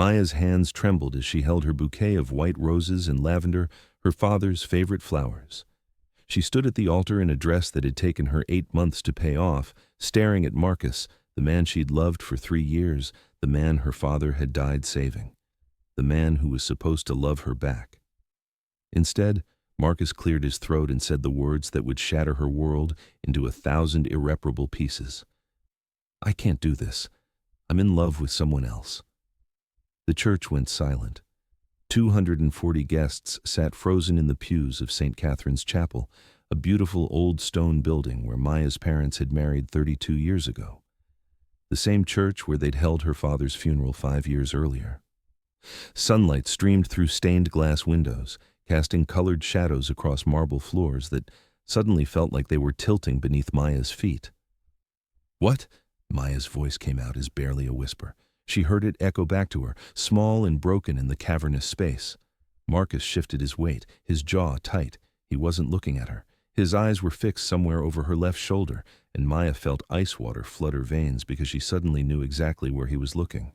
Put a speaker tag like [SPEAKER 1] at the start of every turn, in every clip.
[SPEAKER 1] Maya's hands trembled as she held her bouquet of white roses and lavender, her father's favorite flowers. She stood at the altar in a dress that had taken her 8 months to pay off, staring at Marcus, the man she'd loved for 3 years, the man her father had died saving, the man who was supposed to love her back. Instead, Marcus cleared his throat and said the words that would shatter her world into 1,000 irreparable pieces. "I can't do this. I'm in love with someone else." The church went silent. 240 guests sat frozen in the pews of St. Catherine's Chapel, a beautiful old stone building where Maya's parents had married 32 years ago. The same church where they'd held her father's funeral 5 years earlier. Sunlight streamed through stained glass windows, casting colored shadows across marble floors that suddenly felt like they were tilting beneath Maya's feet. "What?" Maya's voice came out as barely a whisper. She heard it echo back to her, small and broken in the cavernous space. Marcus shifted his weight, his jaw tight. He wasn't looking at her. His eyes were fixed somewhere over her left shoulder, and Maya felt ice water flood her veins because she suddenly knew exactly where he was looking.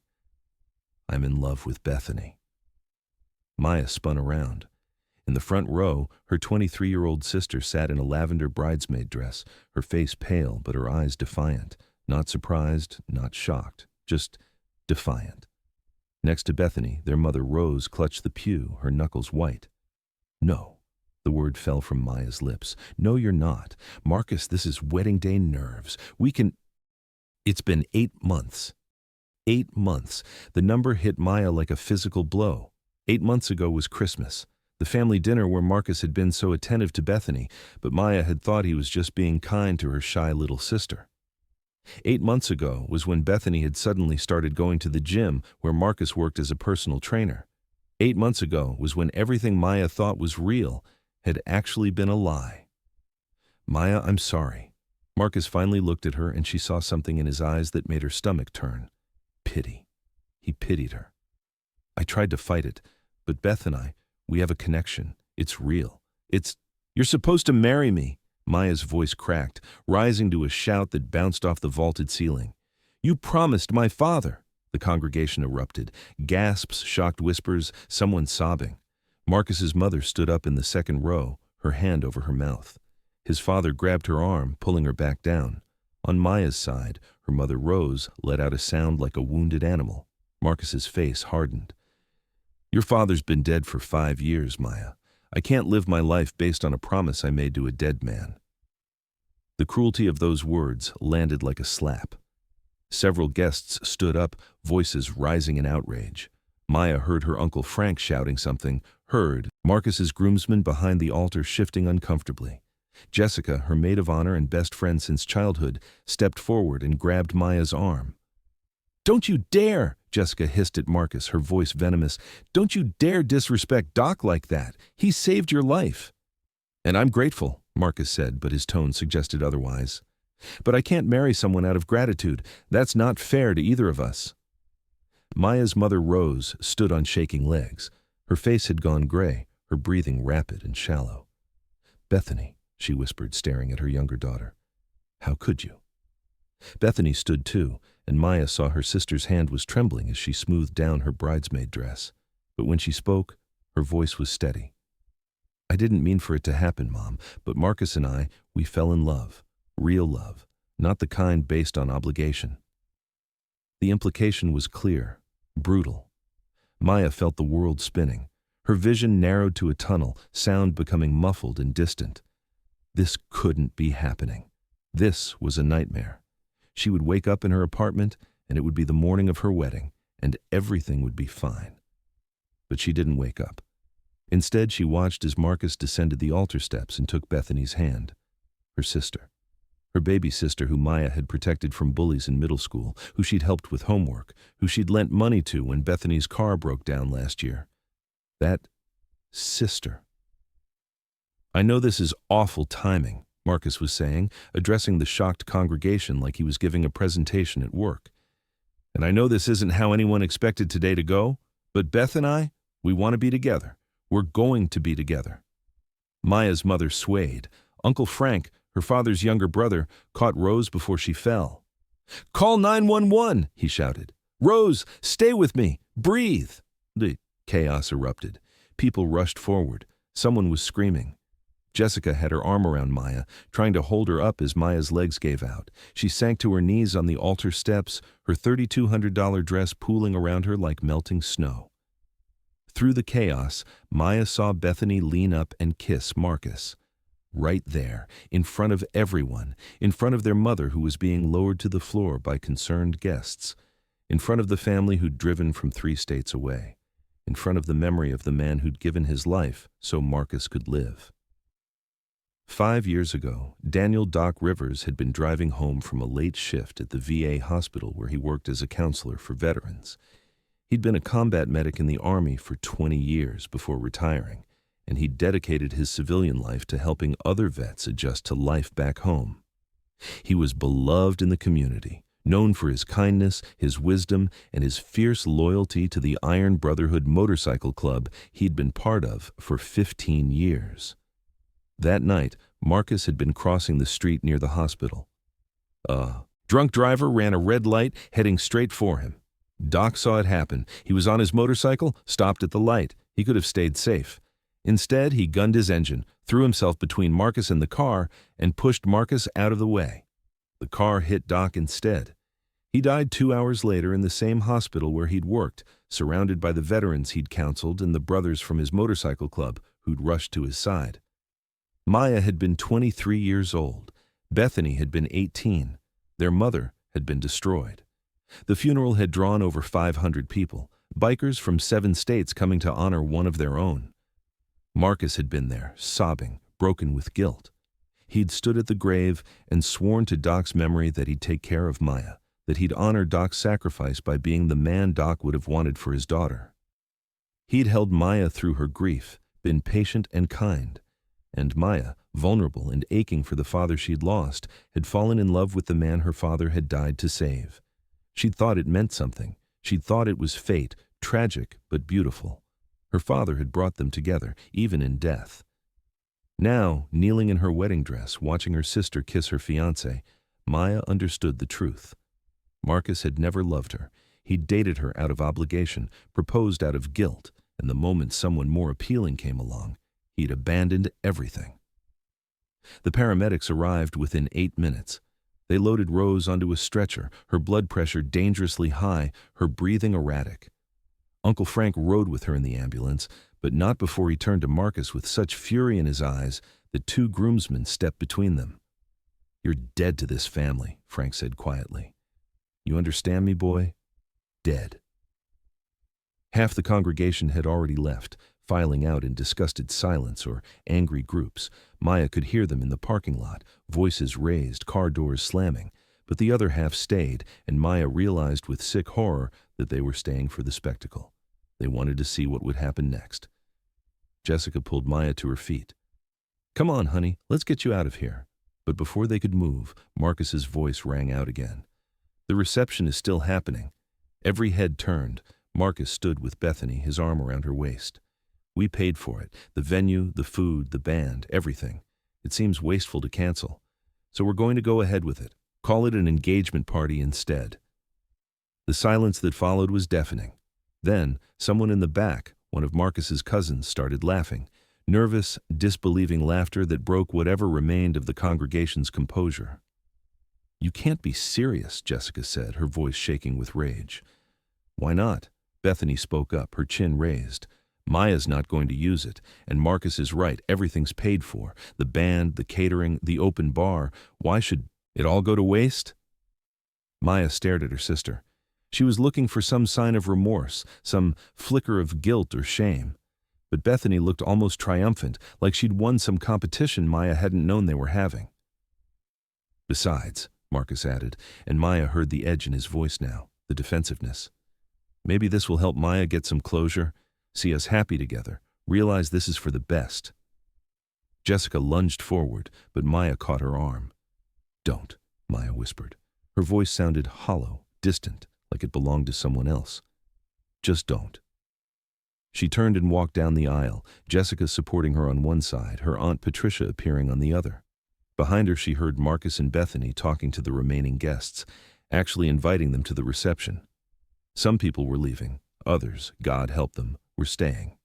[SPEAKER 1] "I'm in love with Bethany." Maya spun around. In the front row, her 23-year-old sister sat in a lavender bridesmaid dress, her face pale but her eyes defiant, not surprised, not shocked, just defiant. Next to Bethany, their mother Rose clutched the pew, her knuckles white. "No," the word fell from Maya's lips. "No, you're not. Marcus, this is wedding day nerves. We can—" It's been 8 months. 8 months. The number hit Maya like a physical blow. 8 months ago was Christmas, the family dinner where Marcus had been so attentive to Bethany, but Maya had thought he was just being kind to her shy little sister. 8 months ago was when Bethany had suddenly started going to the gym where Marcus worked as a personal trainer. 8 months ago was when everything Maya thought was real had actually been a lie. "Maya, I'm sorry." Marcus finally looked at her and she saw something in his eyes that made her stomach turn. Pity. He pitied her. "I tried to fight it, but Beth and I, we have a connection. It's real. You're supposed to marry me." Maya's voice cracked, rising to a shout that bounced off the vaulted ceiling. "You promised my father." The congregation erupted. Gasps, shocked whispers, someone sobbing. Marcus's mother stood up in the second row, her hand over her mouth. His father grabbed her arm, pulling her back down. On Maya's side, her mother Rose let out a sound like a wounded animal. Marcus's face hardened. "Your father's been dead for 5 years, Maya. I can't live my life based on a promise I made to a dead man." The cruelty of those words landed like a slap. Several guests stood up, voices rising in outrage. Maya heard her Uncle Frank shouting something, heard Marcus's groomsmen behind the altar shifting uncomfortably. Jessica, her maid of honor and best friend since childhood, stepped forward and grabbed Maya's arm. "Don't you dare!" Jessica hissed at Marcus, her voice venomous. "Don't you dare disrespect Doc like that. He saved your life." "And I'm grateful," Marcus said, but his tone suggested otherwise. "But I can't marry someone out of gratitude. That's not fair to either of us." Maya's mother Rose stood on shaking legs. Her face had gone gray, her breathing rapid and shallow. "Bethany," she whispered, staring at her younger daughter. "How could you?" Bethany stood too, and Maya saw her sister's hand was trembling as she smoothed down her bridesmaid dress. But when she spoke, her voice was steady. "I didn't mean for it to happen, Mom, but Marcus and I, we fell in love. Real love, not the kind based on obligation." The implication was clear, brutal. Maya felt the world spinning. Her vision narrowed to a tunnel, sound becoming muffled and distant. This couldn't be happening. This was a nightmare. She would wake up in her apartment, and it would be the morning of her wedding, and everything would be fine. But she didn't wake up. Instead, she watched as Marcus descended the altar steps and took Bethany's hand. Her sister. Her baby sister who Maya had protected from bullies in middle school, who she'd helped with homework, who she'd lent money to when Bethany's car broke down last year. That sister. "I know this is awful timing," Marcus was saying, addressing the shocked congregation like he was giving a presentation at work. "And I know this isn't how anyone expected today to go, but Beth and I, we want to be together. We're going to be together." Maya's mother swayed. Uncle Frank, her father's younger brother, caught Rose before she fell. "Call 911!" he shouted. Rose, stay with me! Breathe! The chaos erupted. People rushed forward. Someone was screaming. Jessica had her arm around Maya, trying to hold her up as Maya's legs gave out. She sank to her knees on the altar steps, her $3,200 dress pooling around her like melting snow. Through the chaos, Maya saw Bethany lean up and kiss Marcus. Right there, in front of everyone, in front of their mother who was being lowered to the floor by concerned guests, in front of the family who'd driven from 3 states away, in front of the memory of the man who'd given his life so Marcus could live. 5 years ago, Daniel Doc Rivers had been driving home from a late shift at the VA hospital where he worked as a counselor for veterans. He'd been a combat medic in the Army for 20 years before retiring, and he'd dedicated his civilian life to helping other vets adjust to life back home. He was beloved in the community, known for his kindness, his wisdom, and his fierce loyalty to the Iron Brotherhood motorcycle club he'd been part of for 15 years. That night, Marcus had been crossing the street near the hospital. A drunk driver ran a red light, heading straight for him. Doc saw it happen. He was on his motorcycle, stopped at the light. He could have stayed safe. Instead, he gunned his engine, threw himself between Marcus and the car, and pushed Marcus out of the way. The car hit Doc instead. He died 2 hours later in the same hospital where he'd worked, surrounded by the veterans he'd counseled and the brothers from his motorcycle club who'd rushed to his side. Maya had been 23 years old. Bethany had been 18. Their mother had been destroyed. The funeral had drawn over 500 people, bikers from 7 states coming to honor one of their own. Marcus had been there, sobbing, broken with guilt. He'd stood at the grave and sworn to Doc's memory that he'd take care of Maya, that he'd honor Doc's sacrifice by being the man Doc would have wanted for his daughter. He'd held Maya through her grief, been patient and kind. And Maya, vulnerable and aching for the father she'd lost, had fallen in love with the man her father had died to save. She'd thought it meant something. She'd thought it was fate, tragic but beautiful. Her father had brought them together, even in death. Now, kneeling in her wedding dress, watching her sister kiss her fiancé, Maya understood the truth. Marcus had never loved her. He'd dated her out of obligation, proposed out of guilt, and the moment someone more appealing came along, he'd abandoned everything. The paramedics arrived within 8 minutes. They loaded Rose onto a stretcher, her blood pressure dangerously high, her breathing erratic. Uncle Frank rode with her in the ambulance, but not before he turned to Marcus with such fury in his eyes that 2 groomsmen stepped between them. "You're dead to this family," Frank said quietly. "You understand me, boy? Dead." Half the congregation had already left, filing out in disgusted silence or angry groups. Maya could hear them in the parking lot, voices raised, car doors slamming. But the other half stayed, and Maya realized with sick horror that they were staying for the spectacle. They wanted to see what would happen next. Jessica pulled Maya to her feet. "Come on, honey, let's get you out of here." But before they could move, Marcus's voice rang out again. "The reception is still happening." Every head turned. Marcus stood with Bethany, his arm around her waist. "We paid for it, the venue, the food, the band, everything. It seems wasteful to cancel. So we're going to go ahead with it. Call it an engagement party instead." The silence that followed was deafening. Then, someone in the back, one of Marcus's cousins, started laughing, nervous, disbelieving laughter that broke whatever remained of the congregation's composure. "You can't be serious," Jessica said, her voice shaking with rage. "Why not?" Bethany spoke up, her chin raised. "Maya's not going to use it, and Marcus is right, everything's paid for. The band, the catering, the open bar. Why should it all go to waste?" Maya stared at her sister. She was looking for some sign of remorse, some flicker of guilt or shame. But Bethany looked almost triumphant, like she'd won some competition Maya hadn't known they were having. "Besides," Marcus added, and Maya heard the edge in his voice now, the defensiveness. "Maybe this will help Maya get some closure, see us happy together, realize this is for the best." Jessica lunged forward, but Maya caught her arm. "Don't," Maya whispered. Her voice sounded hollow, distant, like it belonged to someone else. "Just don't." She turned and walked down the aisle, Jessica supporting her on one side, her Aunt Patricia appearing on the other. Behind her she heard Marcus and Bethany talking to the remaining guests, actually inviting them to the reception. Some people were leaving. Others, God help them, were staying.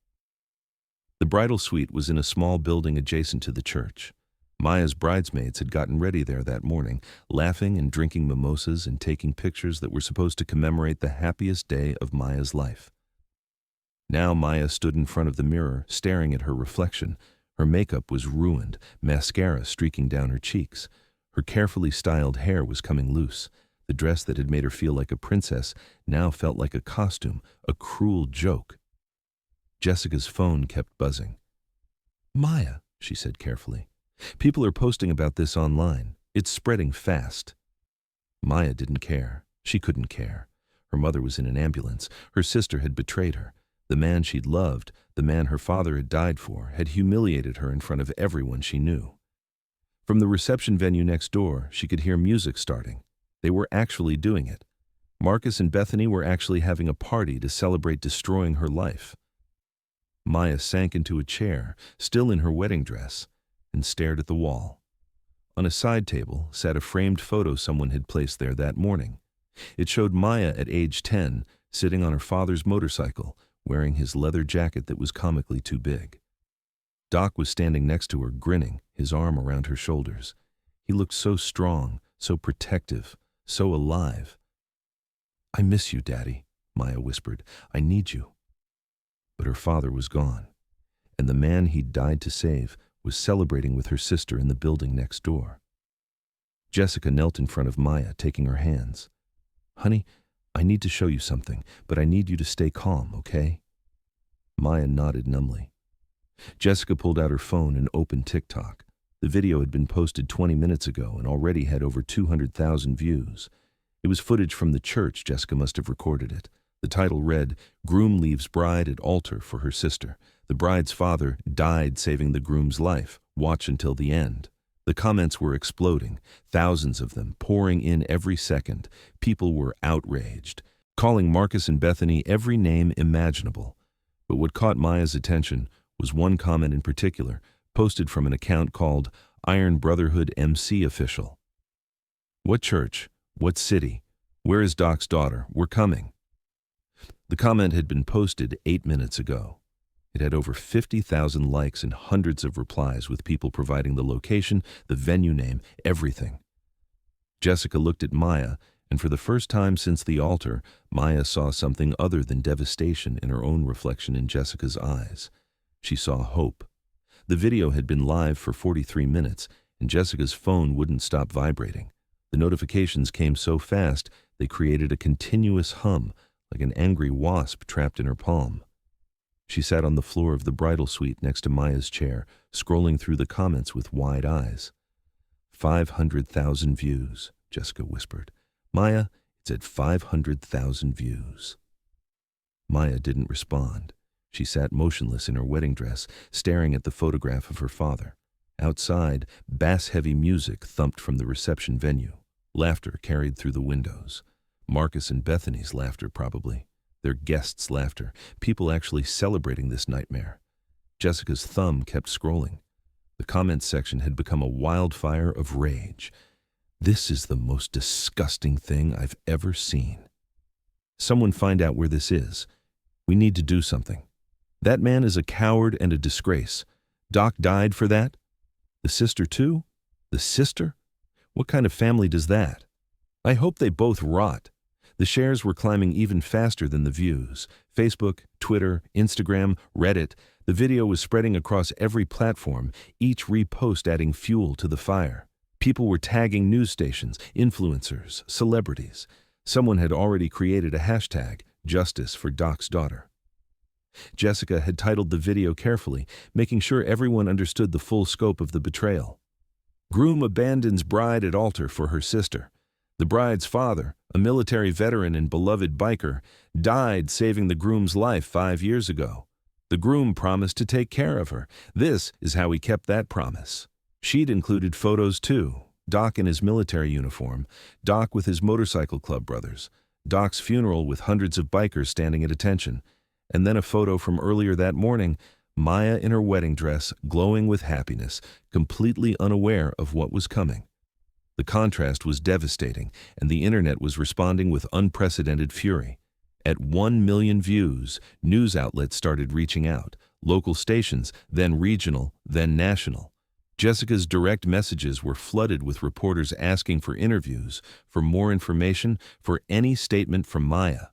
[SPEAKER 1] The bridal suite was in a small building adjacent to the church. Maya's bridesmaids had gotten ready there that morning, laughing and drinking mimosas and taking pictures that were supposed to commemorate the happiest day of Maya's life. Now Maya stood in front of the mirror, staring at her reflection. Her makeup was ruined, mascara streaking down her cheeks. Her carefully styled hair was coming loose. The dress that had made her feel like a princess now felt like a costume, a cruel joke. Jessica's phone kept buzzing. "Maya," she said carefully, "people are posting about this online. It's spreading fast." Maya didn't care. She couldn't care. Her mother was in an ambulance. Her sister had betrayed her. The man she'd loved, the man her father had died for, had humiliated her in front of everyone she knew. From the reception venue next door, she could hear music starting. They were actually doing it. Marcus and Bethany were actually having a party to celebrate destroying her life. Maya sank into a chair, still in her wedding dress, and stared at the wall. On a side table sat a framed photo someone had placed there that morning. It showed Maya at age 10, sitting on her father's motorcycle, wearing his leather jacket that was comically too big. Doc was standing next to her, grinning, his arm around her shoulders. He looked so strong, so protective, so alive. "I miss you, Daddy," Maya whispered. "I need you." But her father was gone, and the man he'd died to save was celebrating with her sister in the building next door. Jessica knelt in front of Maya, taking her hands. "Honey, I need to show you something, but I need you to stay calm, okay?" Maya nodded numbly. Jessica pulled out her phone and opened TikTok. The video had been posted 20 minutes ago and already had over 200,000 views. It was footage from the church. Jessica must have recorded it. The title read, "Groom leaves bride at altar for her sister. The bride's father died saving the groom's life. Watch until the end." The comments were exploding, thousands of them pouring in every second. People were outraged, calling Marcus and Bethany every name imaginable. But what caught Maya's attention was one comment in particular, posted from an account called Iron Brotherhood MC Official. "What church? What city? Where is Doc's daughter? We're coming." The comment had been posted 8 minutes ago. It had over 50,000 likes and hundreds of replies, with people providing the location, the venue name, everything. Jessica looked at Maya, and for the first time since the altar, Maya saw something other than devastation in her own reflection in Jessica's eyes. She saw hope. The video had been live for 43 minutes, and Jessica's phone wouldn't stop vibrating. The notifications came so fast, they created a continuous hum, like an angry wasp trapped in her palm. She sat on the floor of the bridal suite next to Maya's chair, scrolling through the comments with wide eyes. 500,000 views, Jessica whispered. "Maya, it's at 500,000 views." Maya didn't respond. She sat motionless in her wedding dress, staring at the photograph of her father. Outside, bass-heavy music thumped from the reception venue. Laughter carried through the windows. Marcus and Bethany's laughter, probably. Their guests' laughter. People actually celebrating this nightmare. Jessica's thumb kept scrolling. The comments section had become a wildfire of rage. "This is the most disgusting thing I've ever seen. Someone find out where this is. We need to do something. That man is a coward and a disgrace. Doc died for that? The sister too? The sister? What kind of family does that? I hope they both rot." The shares were climbing even faster than the views. Facebook, Twitter, Instagram, Reddit. The video was spreading across every platform, each repost adding fuel to the fire. People were tagging news stations, influencers, celebrities. Someone had already created a hashtag, "Justice for Doc's daughter." Jessica had titled the video carefully, making sure everyone understood the full scope of the betrayal. "Groom abandons bride at altar for her sister. The bride's father, a military veteran and beloved biker, died saving the groom's life 5 years ago. The groom promised to take care of her. This is how he kept that promise." She'd included photos too. Doc in his military uniform, Doc with his motorcycle club brothers, Doc's funeral with hundreds of bikers standing at attention, and then a photo from earlier that morning, Maya in her wedding dress, glowing with happiness, completely unaware of what was coming. The contrast was devastating, and the internet was responding with unprecedented fury. At 1 million views, news outlets started reaching out, local stations, then regional, then national. Jessica's direct messages were flooded with reporters asking for interviews, for more information, for any statement from Maya.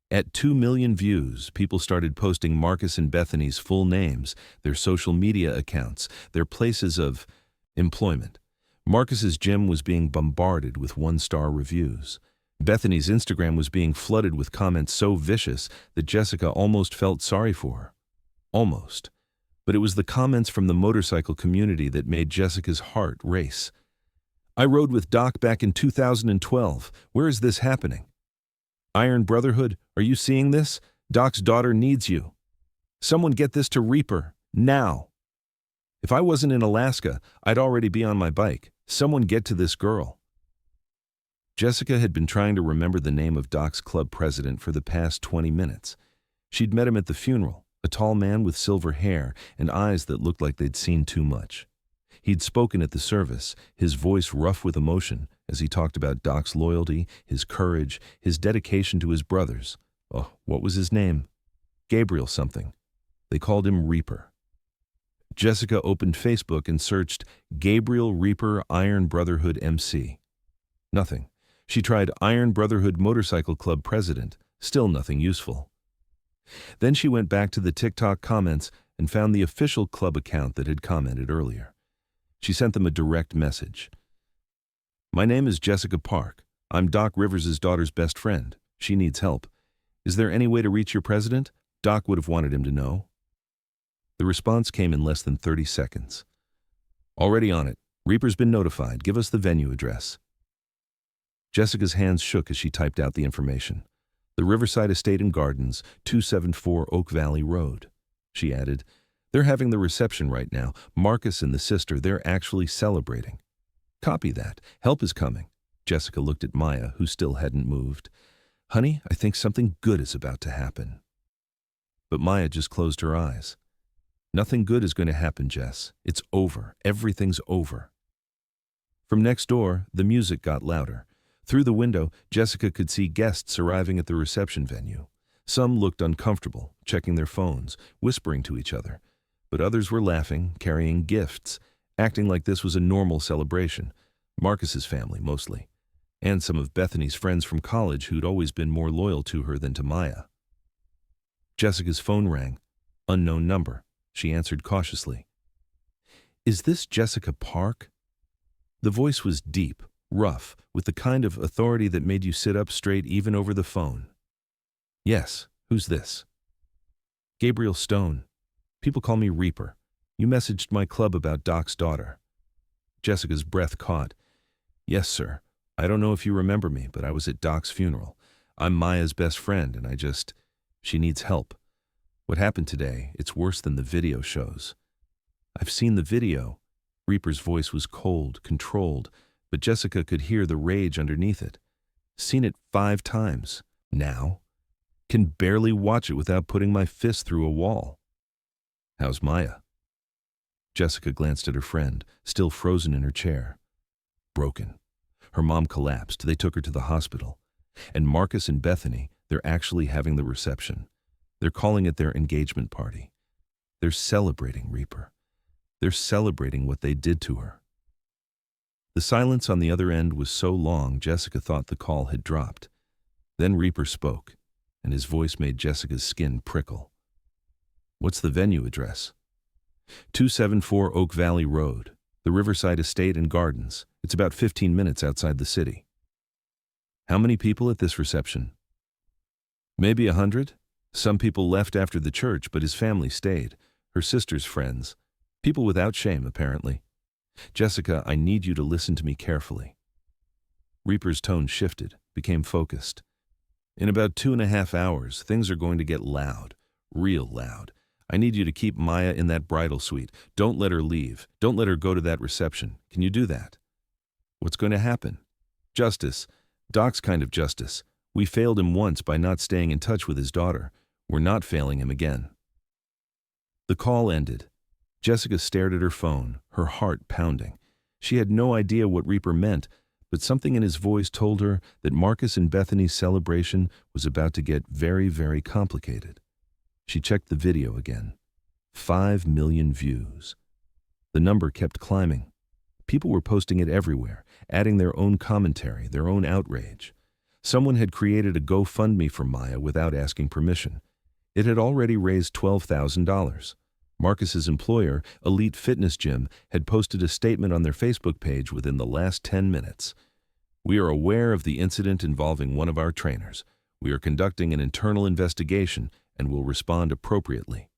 [SPEAKER 1] At 2 million views, people started posting Marcus and Bethany's full names, their social media accounts, their places of employment. Marcus's gym was being bombarded with one-star reviews. Bethany's Instagram was being flooded with comments so vicious that Jessica almost felt sorry for her. Almost. But it was the comments from the motorcycle community that made Jessica's heart race. I rode with Doc back in 2012. Where is this happening? Iron Brotherhood, are you seeing this? Doc's daughter needs you. Someone get this to Reaper, now. If I wasn't in Alaska, I'd already be on my bike. Someone get to this girl. Jessica had been trying to remember the name of Doc's club president for the past 20 minutes. She'd met him at the funeral, a tall man with silver hair and eyes that looked like they'd seen too much. He'd spoken at the service, his voice rough with emotion, as he talked about Doc's loyalty, his courage, his dedication to his brothers. Oh, what was his name? Gabriel something. They called him Reaper. Jessica opened Facebook and searched Gabriel Reaper Iron Brotherhood MC. Nothing. She tried Iron Brotherhood Motorcycle Club President. Still nothing useful. Then she went back to the TikTok comments and found the official club account that had commented earlier. She sent them a direct message. My name is Jessica Park. I'm Doc Rivers' daughter's best friend. She needs help. Is there any way to reach your president? Doc would have wanted him to know. The response came in less than 30 seconds. Already on it. Reaper's been notified. Give us the venue address. Jessica's hands shook as she typed out the information. The Riverside Estate and Gardens, 274 Oak Valley Road. She added, they're having the reception right now. Marcus and the sister, they're actually celebrating. Copy that. Help is coming. Jessica looked at Maya, who still hadn't moved. Honey, I think something good is about to happen. But Maya just closed her eyes. Nothing good is going to happen, Jess. It's over. Everything's over. From next door, the music got louder. Through the window, Jessica could see guests arriving at the reception venue. Some looked uncomfortable, checking their phones, whispering to each other. But others were laughing, carrying gifts, acting like this was a normal celebration. Marcus's family, mostly. And some of Bethany's friends from college who'd always been more loyal to her than to Maya. Jessica's phone rang. Unknown number. She answered cautiously. Is this Jessica Park? The voice was deep, rough, with the kind of authority that made you sit up straight even over the phone. Yes, who's this? Gabriel Stone. People call me Reaper. You messaged my club about Doc's daughter. Jessica's breath caught. Yes, sir. I don't know if you remember me, but I was at Doc's funeral. I'm Maya's best friend, and she needs help. What happened today, it's worse than the video shows. I've seen the video. Reaper's voice was cold, controlled, but Jessica could hear the rage underneath it. Seen it 5 times. Now? Can barely watch it without putting my fist through a wall. How's Maya? Jessica glanced at her friend, still frozen in her chair. Broken. Her mom collapsed. They took her to the hospital. And Marcus and Bethany, they're actually having the reception. They're calling it their engagement party. They're celebrating Reaper. They're celebrating what they did to her. The silence on the other end was so long, Jessica thought the call had dropped. Then Reaper spoke, and his voice made Jessica's skin prickle. What's the venue address? 274 Oak Valley Road, the Riverside Estate and Gardens. It's about 15 minutes outside the city. How many people at this reception? Maybe 100. Some people left after the church, but his family stayed. Her sister's friends. People without shame, apparently. Jessica, I need you to listen to me carefully. Reaper's tone shifted, became focused. In about 2.5 hours, things are going to get loud, real loud. I need you to keep Maya in that bridal suite. Don't let her leave. Don't let her go to that reception. Can you do that? What's going to happen? Justice. Doc's kind of justice. We failed him once by not staying in touch with his daughter. We're not failing him again. The call ended. Jessica stared at her phone, her heart pounding. She had no idea what Reaper meant, but something in his voice told her that Marcus and Bethany's celebration was about to get very, very complicated. She checked the video again. 5 million views. The number kept climbing. People were posting it everywhere, adding their own commentary, their own outrage. Someone had created a GoFundMe for Maya without asking permission. It had already raised $12,000. Marcus's employer, Elite Fitness Gym, had posted a statement on their Facebook page within the last 10 minutes. "We are aware of the incident involving one of our trainers. We are conducting an internal investigation and will respond appropriately."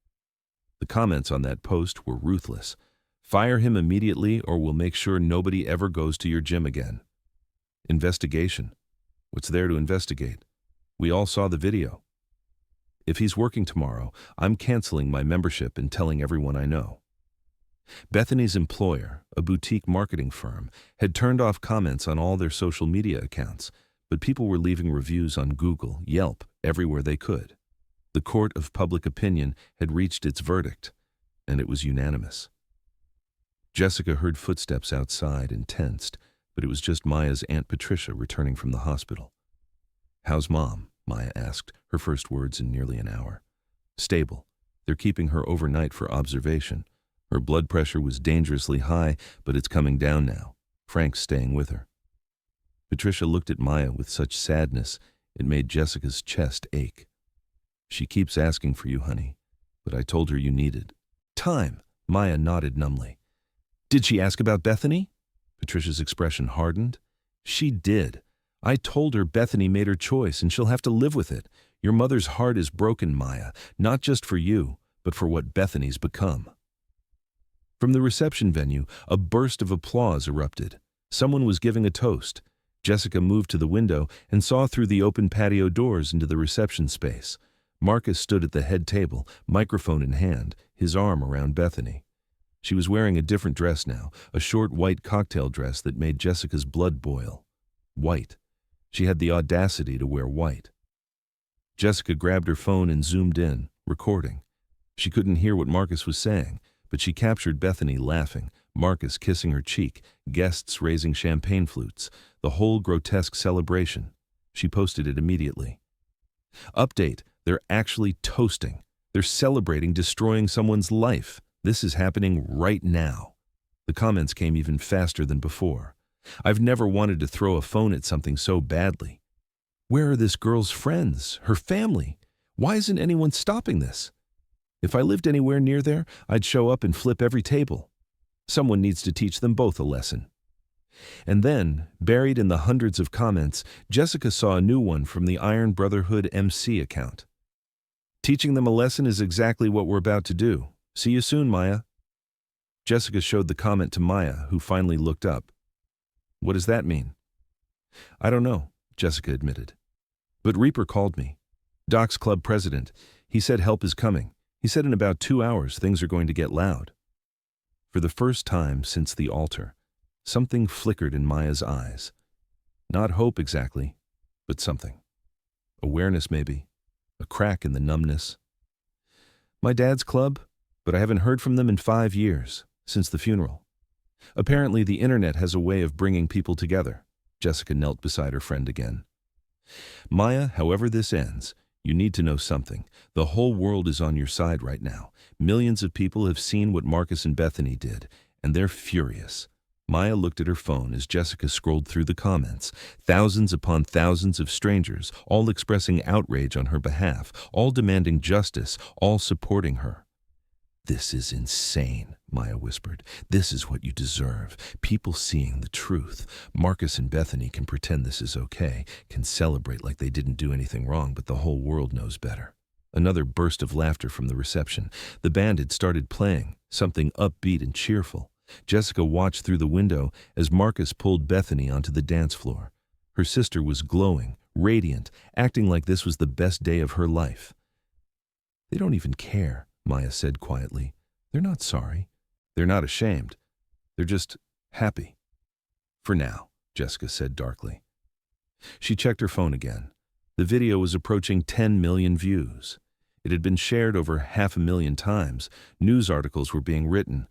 [SPEAKER 1] The comments on that post were ruthless. "Fire him immediately or we'll make sure nobody ever goes to your gym again." Investigation? What's there to investigate? We all saw the video. If he's working tomorrow, I'm canceling my membership and telling everyone I know. Bethany's employer, a boutique marketing firm, had turned off comments on all their social media accounts, but people were leaving reviews on Google, Yelp, everywhere they could. The court of public opinion had reached its verdict, and it was unanimous. Jessica heard footsteps outside and tensed, but it was just Maya's Aunt Patricia returning from the hospital. "How's Mom?" Maya asked, her first words in nearly an hour. "Stable. They're keeping her overnight for observation. Her blood pressure was dangerously high, but it's coming down now. Frank's staying with her." Patricia looked at Maya with such sadness it made Jessica's chest ache. "She keeps asking for you, honey, but I told her you needed time." Maya nodded numbly. "Did she ask about Bethany?" Patricia's expression hardened. "She did. I told her Bethany made her choice and she'll have to live with it. Your mother's heart is broken, Maya, not just for you, but for what Bethany's become." From the reception venue, a burst of applause erupted. Someone was giving a toast. Jessica moved to the window and saw through the open patio doors into the reception space. Marcus stood at the head table, microphone in hand, his arm around Bethany. She was wearing a different dress now, a short white cocktail dress that made Jessica's blood boil. White. She had the audacity to wear white. Jessica grabbed her phone and zoomed in, recording. She couldn't hear what Marcus was saying, but she captured Bethany laughing, Marcus kissing her cheek, guests raising champagne flutes, the whole grotesque celebration. She posted it immediately. "Update, they're actually toasting. They're celebrating destroying someone's life. This is happening right now." The comments came even faster than before. "I've never wanted to throw a phone at something so badly. Where are this girl's friends, her family? Why isn't anyone stopping this? If I lived anywhere near there, I'd show up and flip every table. Someone needs to teach them both a lesson." And then, buried in the hundreds of comments, Jessica saw a new one from the Iron Brotherhood MC account. "Teaching them a lesson is exactly what we're about to do. See you soon, Maya." Jessica showed the comment to Maya, who finally looked up. "What does that mean?" "I don't know," Jessica admitted. "But Reaper called me. Doc's club president. He said help is coming. He said in about 2 hours things are going to get loud." For the first time since the altar, something flickered in Maya's eyes. Not hope exactly, but something. Awareness maybe. A crack in the numbness. "My dad's club, but I haven't heard from them in 5 years, since the funeral. Apparently the internet has a way of bringing people together." Jessica knelt beside her friend again. "Maya, however this ends, you need to know something. The whole world is on your side right now. Millions of people have seen what Marcus and Bethany did, and they're furious." Maya looked at her phone as Jessica scrolled through the comments. Thousands upon thousands of strangers, all expressing outrage on her behalf, all demanding justice, all supporting her. "This is insane," Maya whispered. "This is what you deserve. People seeing the truth. Marcus and Bethany can pretend this is okay, can celebrate like they didn't do anything wrong, but the whole world knows better." Another burst of laughter from the reception. The band had started playing, something upbeat and cheerful. Jessica watched through the window as Marcus pulled Bethany onto the dance floor. Her sister was glowing, radiant, acting like this was the best day of her life. "They don't even care," Maya said quietly. "They're not sorry. They're not ashamed. They're just happy." "For now," Jessica said darkly. She checked her phone again. The video was approaching 10 million views. It had been shared over 500,000 times. News articles were being written.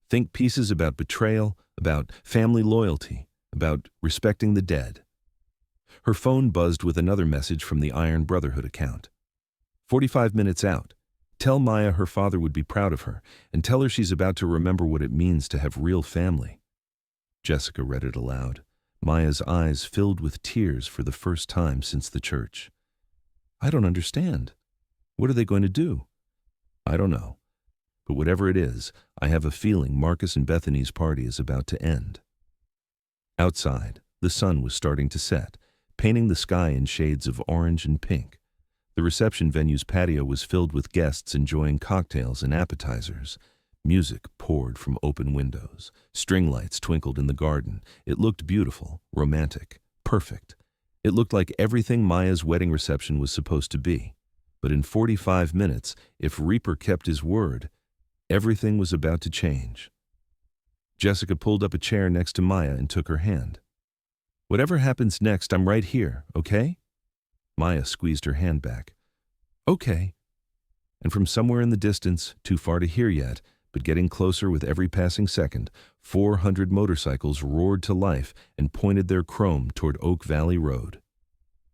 [SPEAKER 1] Think pieces about betrayal, about family loyalty, about respecting the dead. Her phone buzzed with another message from the Iron Brotherhood account. 45 minutes out. Tell Maya her father would be proud of her, and tell her she's about to remember what it means to have real family. Jessica read it aloud. Maya's eyes filled with tears for the first time since the church. I don't understand. What are they going to do? I don't know. But whatever it is, I have a feeling Marcus and Bethany's party is about to end. Outside, the sun was starting to set, painting the sky in shades of orange and pink. The reception venue's patio was filled with guests enjoying cocktails and appetizers. Music poured from open windows. String lights twinkled in the garden. It looked beautiful, romantic, perfect. It looked like everything Maya's wedding reception was supposed to be. But in 45 minutes, if Reaper kept his word, everything was about to change. Jessica pulled up a chair next to Maya and took her hand. Whatever happens next, I'm right here, okay? Maya squeezed her hand back. Okay. And from somewhere in the distance, too far to hear yet, but getting closer with every passing second, 400 motorcycles roared to life and pointed their chrome toward Oak Valley Road.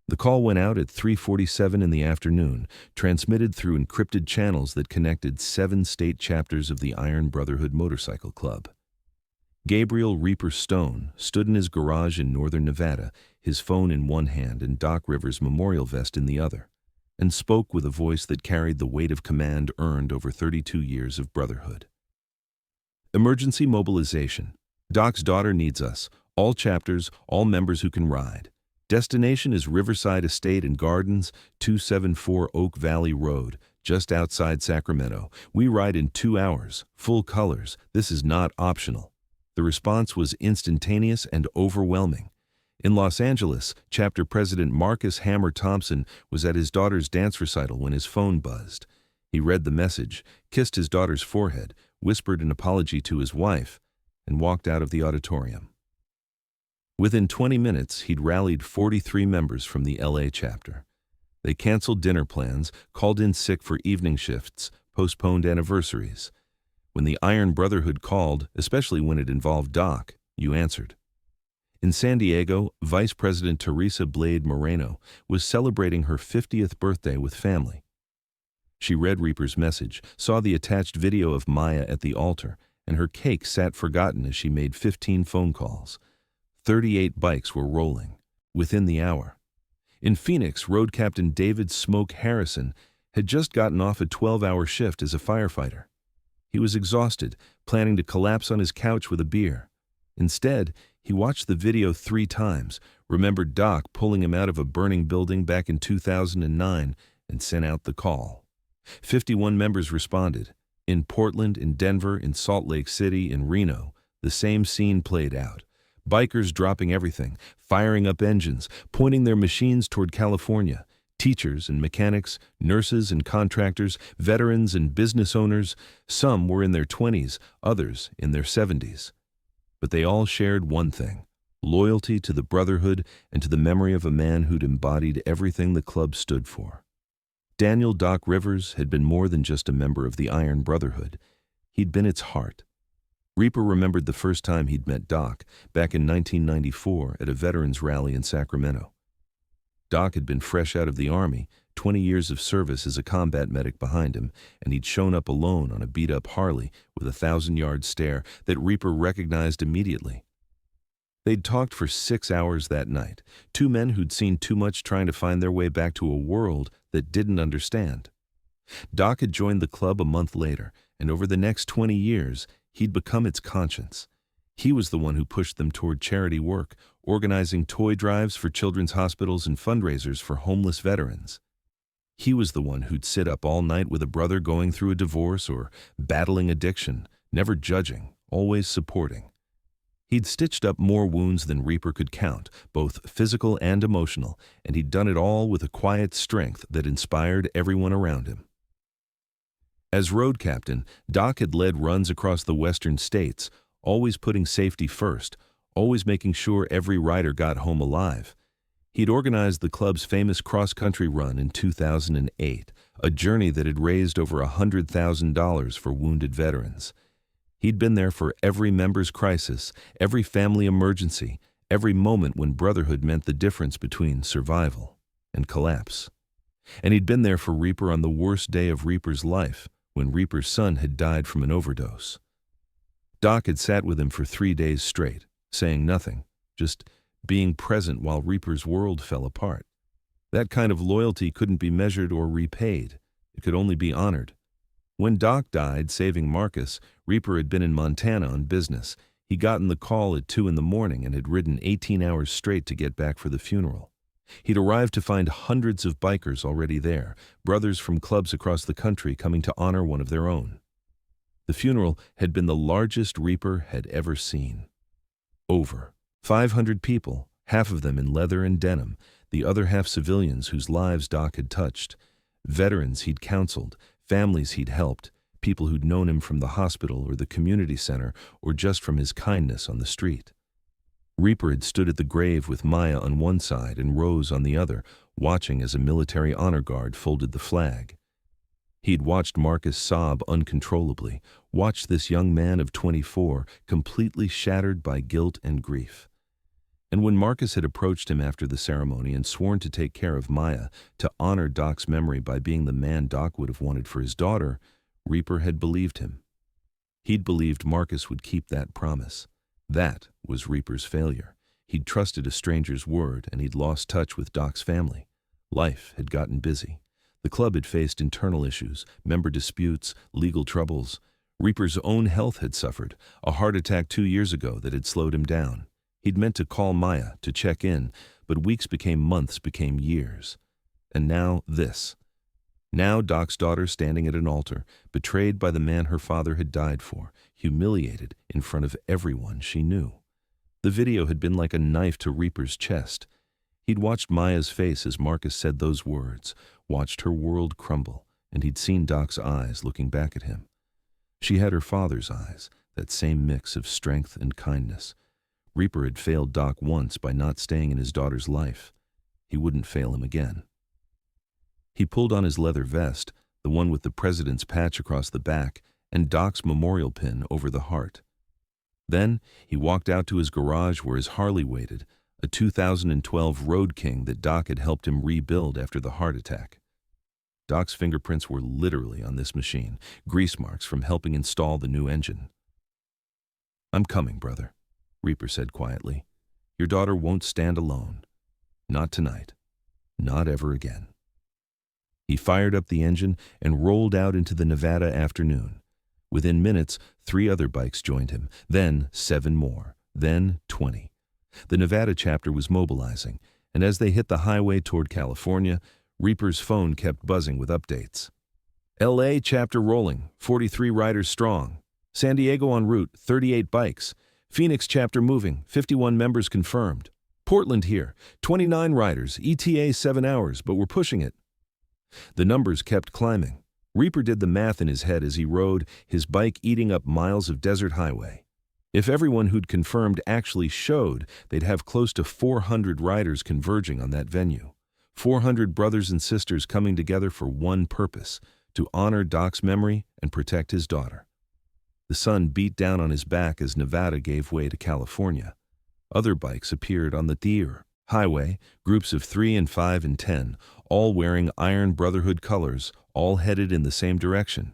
[SPEAKER 1] The call went out at 3:47 in the afternoon, transmitted through encrypted channels that connected 7 state chapters of the Iron Brotherhood Motorcycle Club. Gabriel Reaper Stone stood in his garage in northern Nevada, his phone in one hand and Doc Rivers' memorial vest in the other, and spoke with a voice that carried the weight of command earned over 32 years of brotherhood. Emergency mobilization. Doc's daughter needs us. All chapters, all members who can ride. Destination is Riverside Estate and Gardens, 274 Oak Valley Road, just outside Sacramento. We ride in 2 hours, full colors. This is not optional. The response was instantaneous and overwhelming. In Los Angeles, chapter president Marcus Hammer Thompson was at his daughter's dance recital when his phone buzzed. He read the message, kissed his daughter's forehead, whispered an apology to his wife, and walked out of the auditorium. Within 20 minutes, he'd rallied 43 members from the LA chapter. They canceled dinner plans, called in sick for evening shifts, postponed anniversaries. When the Iron Brotherhood called, especially when it involved Doc, you answered. In San Diego, Vice President Teresa Blade Moreno was celebrating her 50th birthday with family. She read Reaper's message, saw the attached video of Maya at the altar, and her cake sat forgotten as she made 15 phone calls. 38 bikes were rolling, within the hour. In Phoenix, Road Captain David Smoke Harrison had just gotten off a 12-hour shift as a firefighter. He was exhausted, planning to collapse on his couch with a beer. Instead, he watched the video 3 times, remembered Doc pulling him out of a burning building back in 2009, and sent out the call. 51 members responded. In Portland, in Denver, in Salt Lake City, in Reno, the same scene played out. Bikers dropping everything, firing up engines, pointing their machines toward California. Teachers and mechanics, nurses and contractors, veterans and business owners. Some were in their 20s, others in their 70s. But they all shared one thing: loyalty to the brotherhood and to the memory of a man who'd embodied everything the club stood for. Daniel Doc Rivers had been more than just a member of the Iron Brotherhood. He'd been its heart. Reaper remembered the first time he'd met Doc, back in 1994 at a veterans rally in Sacramento. Doc had been fresh out of the Army, 20 years of service as a combat medic behind him, and he'd shown up alone on a beat-up Harley with a 1,000-yard stare that Reaper recognized immediately. They'd talked for 6 hours that night, 2 men who'd seen too much trying to find their way back to a world that didn't understand. Doc had joined the club a month later, and over the next 20 years, he'd become its conscience. He was the one who pushed them toward charity work, organizing toy drives for children's hospitals and fundraisers for homeless veterans. He was the one who'd sit up all night with a brother going through a divorce or battling addiction, never judging, always supporting. He'd stitched up more wounds than Reaper could count, both physical and emotional, and he'd done it all with a quiet strength that inspired everyone around him. As road captain, Doc had led runs across the western states, always putting safety first, always making sure every rider got home alive. He'd organized the club's famous cross-country run in 2008, a journey that had raised over $100,000 for wounded veterans. He'd been there for every member's crisis, every family emergency, every moment when brotherhood meant the difference between survival and collapse. And he'd been there for Reaper on the worst day of Reaper's life, when Reaper's son had died from an overdose. Doc had sat with him for 3 days straight, saying nothing, just being present while Reaper's world fell apart. That kind of loyalty couldn't be measured or repaid. It could only be honored. When Doc died, saving Marcus, Reaper had been in Montana on business. He'd gotten the call at 2 in the morning and had ridden 18 hours straight to get back for the funeral. He'd arrived to find hundreds of bikers already there, brothers from clubs across the country coming to honor one of their own. The funeral had been the largest Reaper had ever seen. Over 500 people, half of them in leather and denim, the other half civilians whose lives Doc had touched, veterans he'd counseled, families he'd helped, people who'd known him from the hospital or the community center or just from his kindness on the street. Reaper had stood at the grave with Maya on one side and Rose on the other, watching as a military honor guard folded the flag. He'd watched Marcus sob uncontrollably, watched this young man of 24 completely shattered by guilt and grief. And when Marcus had approached him after the ceremony and sworn to take care of Maya, to honor Doc's memory by being the man Doc would have wanted for his daughter, Reaper had believed him. He'd believed Marcus would keep that promise. That was Reaper's failure. He'd trusted a stranger's word, and he'd lost touch with Doc's family. Life had gotten busy. The club had faced internal issues, member disputes, legal troubles. Reaper's own health had suffered, a heart attack 2 years ago that had slowed him down. He'd meant to call Maya, to check in, but weeks became months, became years. And now this. Now Doc's daughter standing at an altar, betrayed by the man her father had died for, humiliated in front of everyone she knew. The video had been like a knife to Reaper's chest. He'd watched Maya's face as Marcus said those words, watched her world crumble, and he'd seen Doc's eyes looking back at him. She had her father's eyes, that same mix of strength and kindness. Reaper had failed Doc once by not staying in his daughter's life. He wouldn't fail him again. He pulled on his leather vest, the one with the president's patch across the back and Doc's memorial pin over the heart. Then he walked out to his garage where his Harley waited, a 2012 Road King that Doc had helped him rebuild after the heart attack. Doc's fingerprints were literally on this machine, grease marks from helping install the new engine. "I'm coming, brother," Reaper said quietly. "Your daughter won't stand alone. Not tonight. Not ever again." He fired up the engine and rolled out into the Nevada afternoon. Within minutes, 3 other bikes joined him, then 7 more, then 20. The Nevada chapter was mobilizing, and as they hit the highway toward California, Reaper's phone kept buzzing with updates. LA chapter rolling, 43 riders strong. San Diego en route, 38 bikes. Phoenix chapter moving, 51 members confirmed. Portland here, 29 riders, ETA 7 hours, but we're pushing it. The numbers kept climbing. Reaper did the math in his head as he rode, his bike eating up miles of desert highway. If everyone who'd confirmed actually showed, they'd have close to 400 riders converging on that venue. 400 brothers and sisters coming together for one purpose, to honor Doc's memory and protect his daughter. The sun beat down on his back as Nevada gave way to California. Other bikes appeared on the Deer Highway, groups of 3 and 5 and 10, all wearing Iron Brotherhood colors, all headed in the same direction.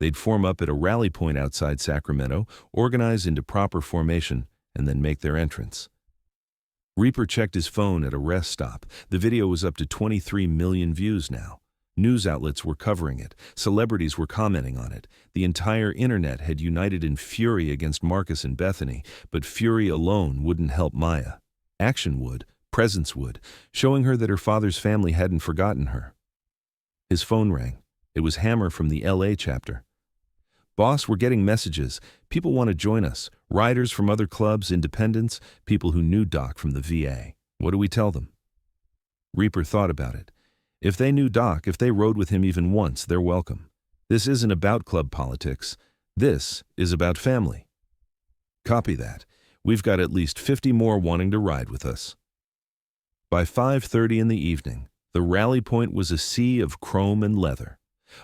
[SPEAKER 1] They'd form up at a rally point outside Sacramento, organize into proper formation, and then make their entrance. Reaper checked his phone at a rest stop. The video was up to 23 million views now. News outlets were covering it. Celebrities were commenting on it. The entire internet had united in fury against Marcus and Bethany, but fury alone wouldn't help Maya. Action would, presence would, showing her that her father's family hadn't forgotten her. His phone rang. It was Hammer from the LA chapter. "Boss, we're getting messages. People want to join us. Riders from other clubs, independents, people who knew Doc from the VA. What do we tell them?" Reaper thought about it. If they knew Doc, if they rode with him even once, they're welcome. This isn't about club politics. This is about family. Copy that. We've got at least 50 more wanting to ride with us. By 5:30 in the evening, the rally point was a sea of chrome and leather.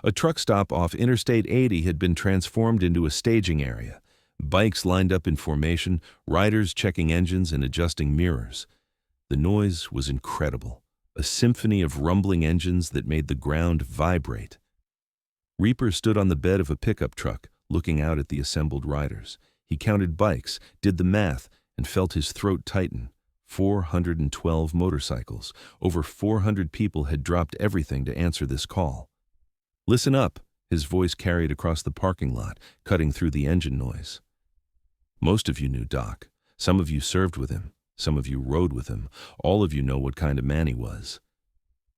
[SPEAKER 1] A truck stop off Interstate 80 had been transformed into a staging area. Bikes lined up in formation, riders checking engines and adjusting mirrors. The noise was incredible, a symphony of rumbling engines that made the ground vibrate. Reaper stood on the bed of a pickup truck, looking out at the assembled riders. He counted bikes, did the math, and felt his throat tighten. 412 motorcycles. Over 400 people had dropped everything to answer this call. "Listen up," his voice carried across the parking lot, cutting through the engine noise. "Most of you knew Doc. Some of you served with him. Some of you rode with him. All of you know what kind of man he was."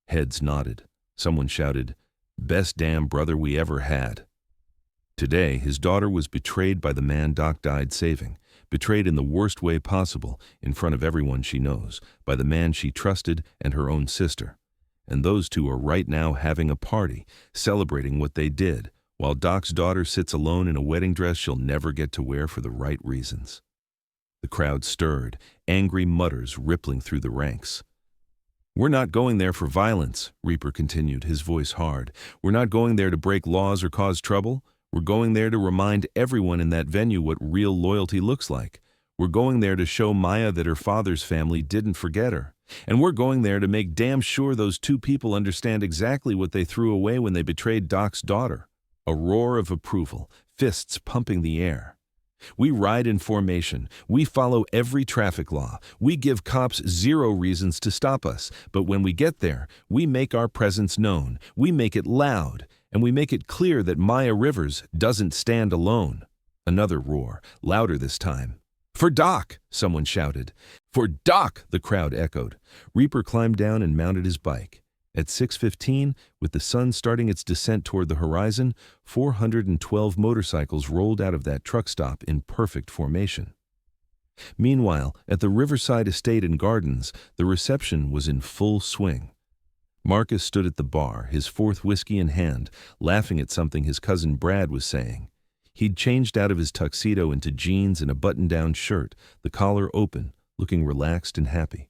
[SPEAKER 1] Heads nodded. Someone shouted, "Best damn brother we ever had." Today, his daughter was betrayed by the man Doc died saving, betrayed in the worst way possible, in front of everyone she knows, by the man she trusted and her own sister. And those two are right now having a party, celebrating what they did, while Doc's daughter sits alone in a wedding dress she'll never get to wear for the right reasons. The crowd stirred, angry mutters rippling through the ranks. "We're not going there for violence," Reaper continued, his voice hard. "We're not going there to break laws or cause trouble. We're going there to remind everyone in that venue what real loyalty looks like. We're going there to show Maya that her father's family didn't forget her. And we're going there to make damn sure those two people understand exactly what they threw away when they betrayed Doc's daughter." A roar of approval, fists pumping the air. "We ride in formation. We follow every traffic law. We give cops zero reasons to stop us. But when we get there, we make our presence known. We make it loud. And we make it clear that Maya Rivers doesn't stand alone." Another roar, louder this time. "For Doc!" someone shouted. "For Doc!" the crowd echoed. Reaper climbed down and mounted his bike. At 6:15, with the sun starting its descent toward the horizon, 412 motorcycles rolled out of that truck stop in perfect formation. Meanwhile, at the Riverside Estate and Gardens, the reception was in full swing. Marcus stood at the bar, his fourth whiskey in hand, laughing at something his cousin Brad was saying. He'd changed out of his tuxedo into jeans and a button-down shirt, the collar open, looking relaxed and happy.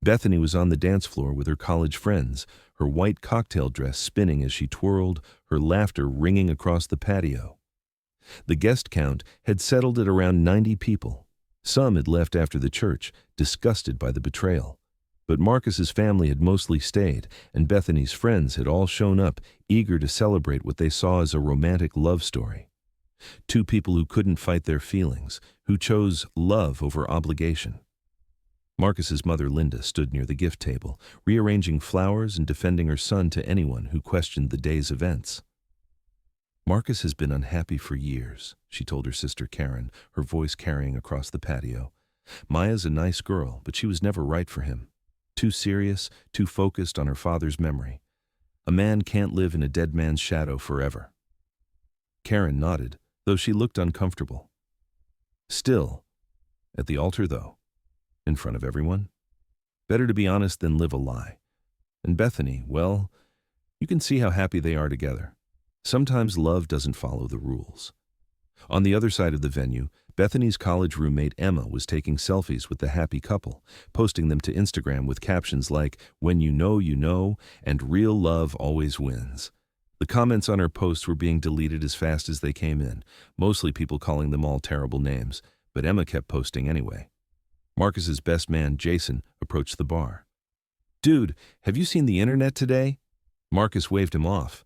[SPEAKER 1] Bethany was on the dance floor with her college friends, her white cocktail dress spinning as she twirled, her laughter ringing across the patio. The guest count had settled at around 90 people. Some had left after the church, disgusted by the betrayal. But Marcus's family had mostly stayed, and Bethany's friends had all shown up, eager to celebrate what they saw as a romantic love story. Two people who couldn't fight their feelings, who chose love over obligation. Marcus's mother, Linda, stood near the gift table, rearranging flowers and defending her son to anyone who questioned the day's events. "Marcus has been unhappy for years," she told her sister Karen, her voice carrying across the patio. "Maya's a nice girl, but she was never right for him. Too serious, too focused on her father's memory. A man can't live in a dead man's shadow forever." Karen nodded, though she looked uncomfortable. "Still, at the altar, though, in front of everyone. Better to be honest than live a lie. And Bethany, well, you can see how happy they are together. Sometimes love doesn't follow the rules." On the other side of the venue, Bethany's college roommate Emma was taking selfies with the happy couple, posting them to Instagram with captions like, "When you know," and "Real love always wins." The comments on her posts were being deleted as fast as they came in, mostly people calling them all terrible names, but Emma kept posting anyway. Marcus's best man, Jason, approached the bar. "Dude, have you seen the internet today?" Marcus waved him off.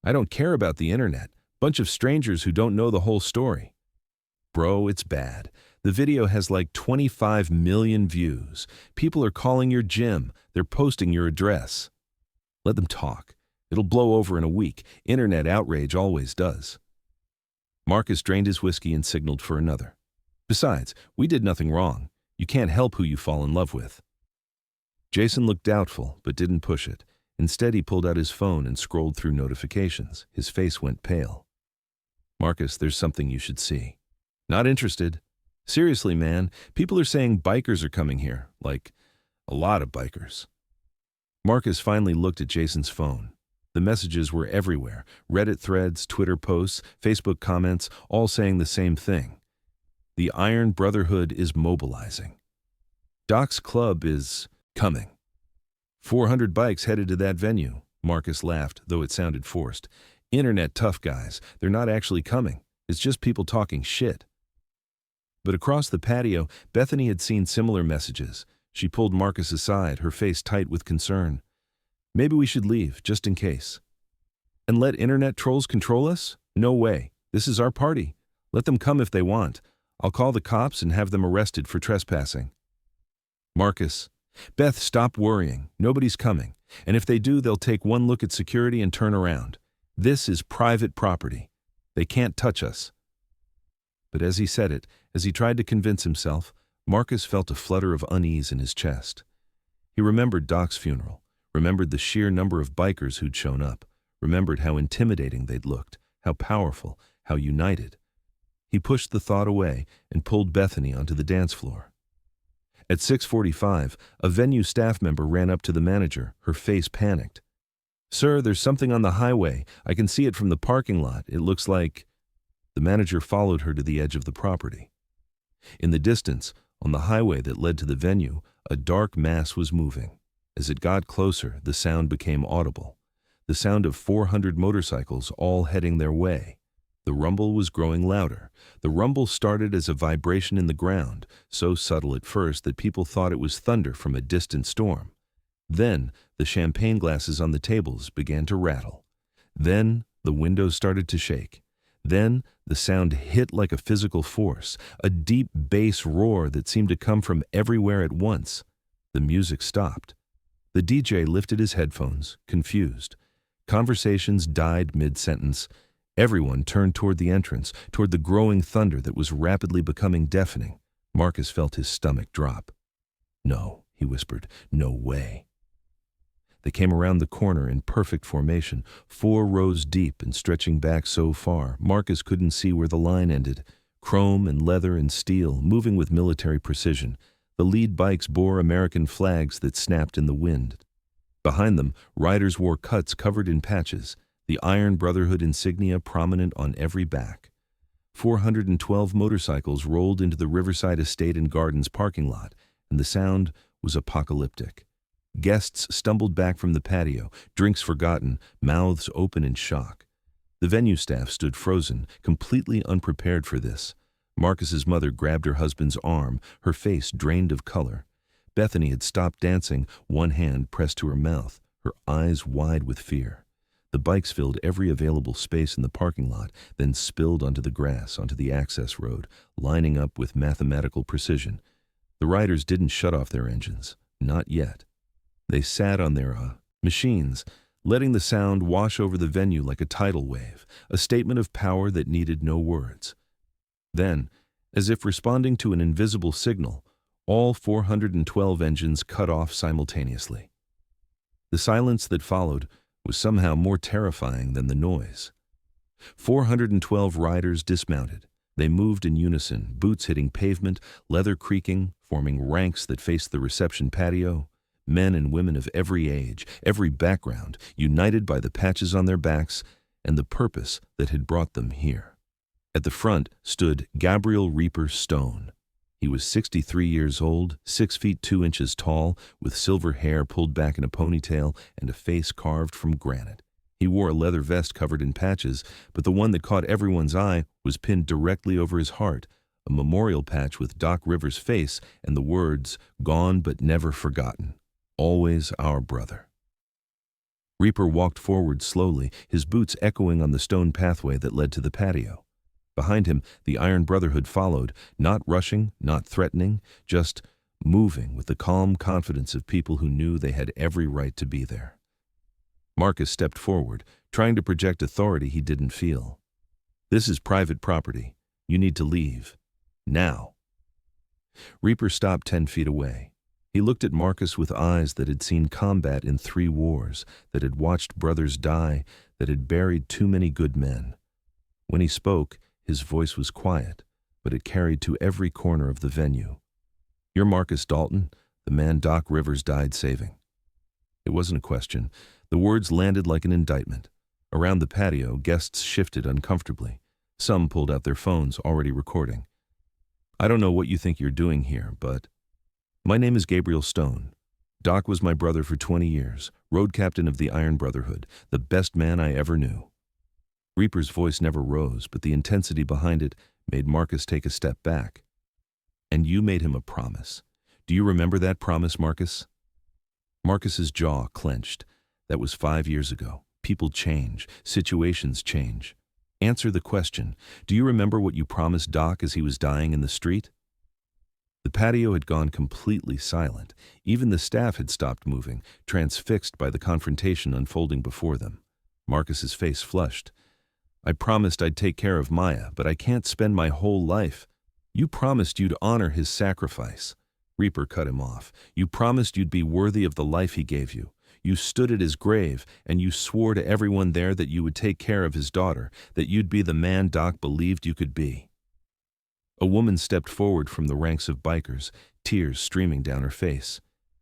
[SPEAKER 1] "I don't care about the internet. Bunch of strangers who don't know the whole story." "Bro, it's bad. The video has like 25 million views. People are calling your gym. They're posting your address." "Let them talk. It'll blow over in a week. Internet outrage always does." Marcus drained his whiskey and signaled for another. "Besides, we did nothing wrong. You can't help who you fall in love with." Jason looked doubtful, but didn't push it. Instead, he pulled out his phone and scrolled through notifications. His face went pale. "Marcus, there's something you should see." "Not interested." "Seriously, man, people are saying bikers are coming here. Like, a lot of bikers." Marcus finally looked at Jason's phone. The messages were everywhere. Reddit threads, Twitter posts, Facebook comments, all saying the same thing. The Iron Brotherhood is mobilizing. Doc's club is coming. 400 bikes headed to that venue. Marcus laughed, though it sounded forced. "Internet tough guys. They're not actually coming. It's just people talking shit. But across the patio, Bethany had seen similar messages. She pulled Marcus aside, her face tight with concern. Maybe we should leave, just in case. And let internet trolls control us? No way. This is our party. Let them come if they want. I'll call the cops and have them arrested for trespassing. Marcus. Beth, stop worrying. Nobody's coming. And if they do, they'll take one look at security and turn around. This is private property. They can't touch us. But as he said it, as he tried to convince himself, Marcus felt a flutter of unease in his chest. He remembered Doc's funeral, remembered the sheer number of bikers who'd shown up, remembered how intimidating they'd looked, how powerful, how united. He pushed the thought away and pulled Bethany onto the dance floor. At 6:45, a venue staff member ran up to the manager, her face panicked. "Sir, there's something on the highway. I can see it from the parking lot. It looks like—" The manager followed her to the edge of the property. In the distance, on the highway that led to the venue, a dark mass was moving. As it got closer, the sound became audible. The sound of 400 motorcycles all heading their way. The rumble was growing louder. The rumble started as a vibration in the ground, so subtle at first that people thought it was thunder from a distant storm. Then, the champagne glasses on the tables began to rattle. Then, the windows started to shake. Then, the sound hit like a physical force, a deep bass roar that seemed to come from everywhere at once. The music stopped. The DJ lifted his headphones, confused. Conversations died mid-sentence. Everyone turned toward the entrance, toward the growing thunder that was rapidly becoming deafening. Marcus felt his stomach drop. "No," he whispered, "no way." They came around the corner in perfect formation, 4 rows deep and stretching back so far, Marcus couldn't see where the line ended. Chrome and leather and steel, moving with military precision. The lead bikes bore American flags that snapped in the wind. Behind them, riders wore cuts covered in patches, the Iron Brotherhood insignia prominent on every back. 412 motorcycles rolled into the Riverside Estate and Gardens parking lot, and the sound was apocalyptic. Guests stumbled back from the patio, drinks forgotten, mouths open in shock. The venue staff stood frozen, completely unprepared for this. Marcus's mother grabbed her husband's arm, her face drained of color. Bethany had stopped dancing, one hand pressed to her mouth, her eyes wide with fear. The bikes filled every available space in the parking lot, then spilled onto the grass, onto the access road, lining up with mathematical precision. The riders didn't shut off their engines, not yet. They sat on their machines, letting the sound wash over the venue like a tidal wave, a statement of power that needed no words. Then, as if responding to an invisible signal, all 412 engines cut off simultaneously. The silence that followed was somehow more terrifying than the noise. 412 riders dismounted. They moved in unison, boots hitting pavement, leather creaking, forming ranks that faced the reception patio. Men and women of every age, every background, united by the patches on their backs and the purpose that had brought them here. At the front stood Gabriel Reaper Stone. He was 63 years old, 6 feet 2 inches tall, with silver hair pulled back in a ponytail and a face carved from granite. He wore a leather vest covered in patches, but the one that caught everyone's eye was pinned directly over his heart, a memorial patch with Doc Rivers' face and the words, "Gone but never forgotten. Always our brother." Reaper walked forward slowly, his boots echoing on the stone pathway that led to the patio. Behind him, the Iron Brotherhood followed, not rushing, not threatening, just moving with the calm confidence of people who knew they had every right to be there. Marcus stepped forward, trying to project authority he didn't feel. "This is private property. You need to leave. Now." Reaper stopped 10 feet away. He looked at Marcus with eyes that had seen combat in 3 wars, that had watched brothers die, that had buried too many good men. When he spoke, his voice was quiet, but it carried to every corner of the venue. "You're Marcus Dalton, the man Doc Rivers died saving." It wasn't a question. The words landed like an indictment. Around the patio, guests shifted uncomfortably. Some pulled out their phones, already recording. "I don't know what you think you're doing here, but my name is Gabriel Stone. Doc was my brother for 20 years, road captain of the Iron Brotherhood, the best man I ever knew." Reaper's voice never rose, but the intensity behind it made Marcus take a step back. And you made him a promise. Do you remember that promise, Marcus? Marcus's jaw clenched. That was 5 years ago. People change. Situations change. Answer the question. Do you remember what you promised Doc as he was dying in the street? The patio had gone completely silent. Even the staff had stopped moving, transfixed by the confrontation unfolding before them. Marcus's face flushed. I promised I'd take care of Maya, but I can't spend my whole life. You promised you'd honor his sacrifice. Reaper cut him off. You promised you'd be worthy of the life he gave you. You stood at his grave, and you swore to everyone there that you would take care of his daughter, that you'd be the man Doc believed you could be. A woman stepped forward from the ranks of bikers, tears streaming down her face.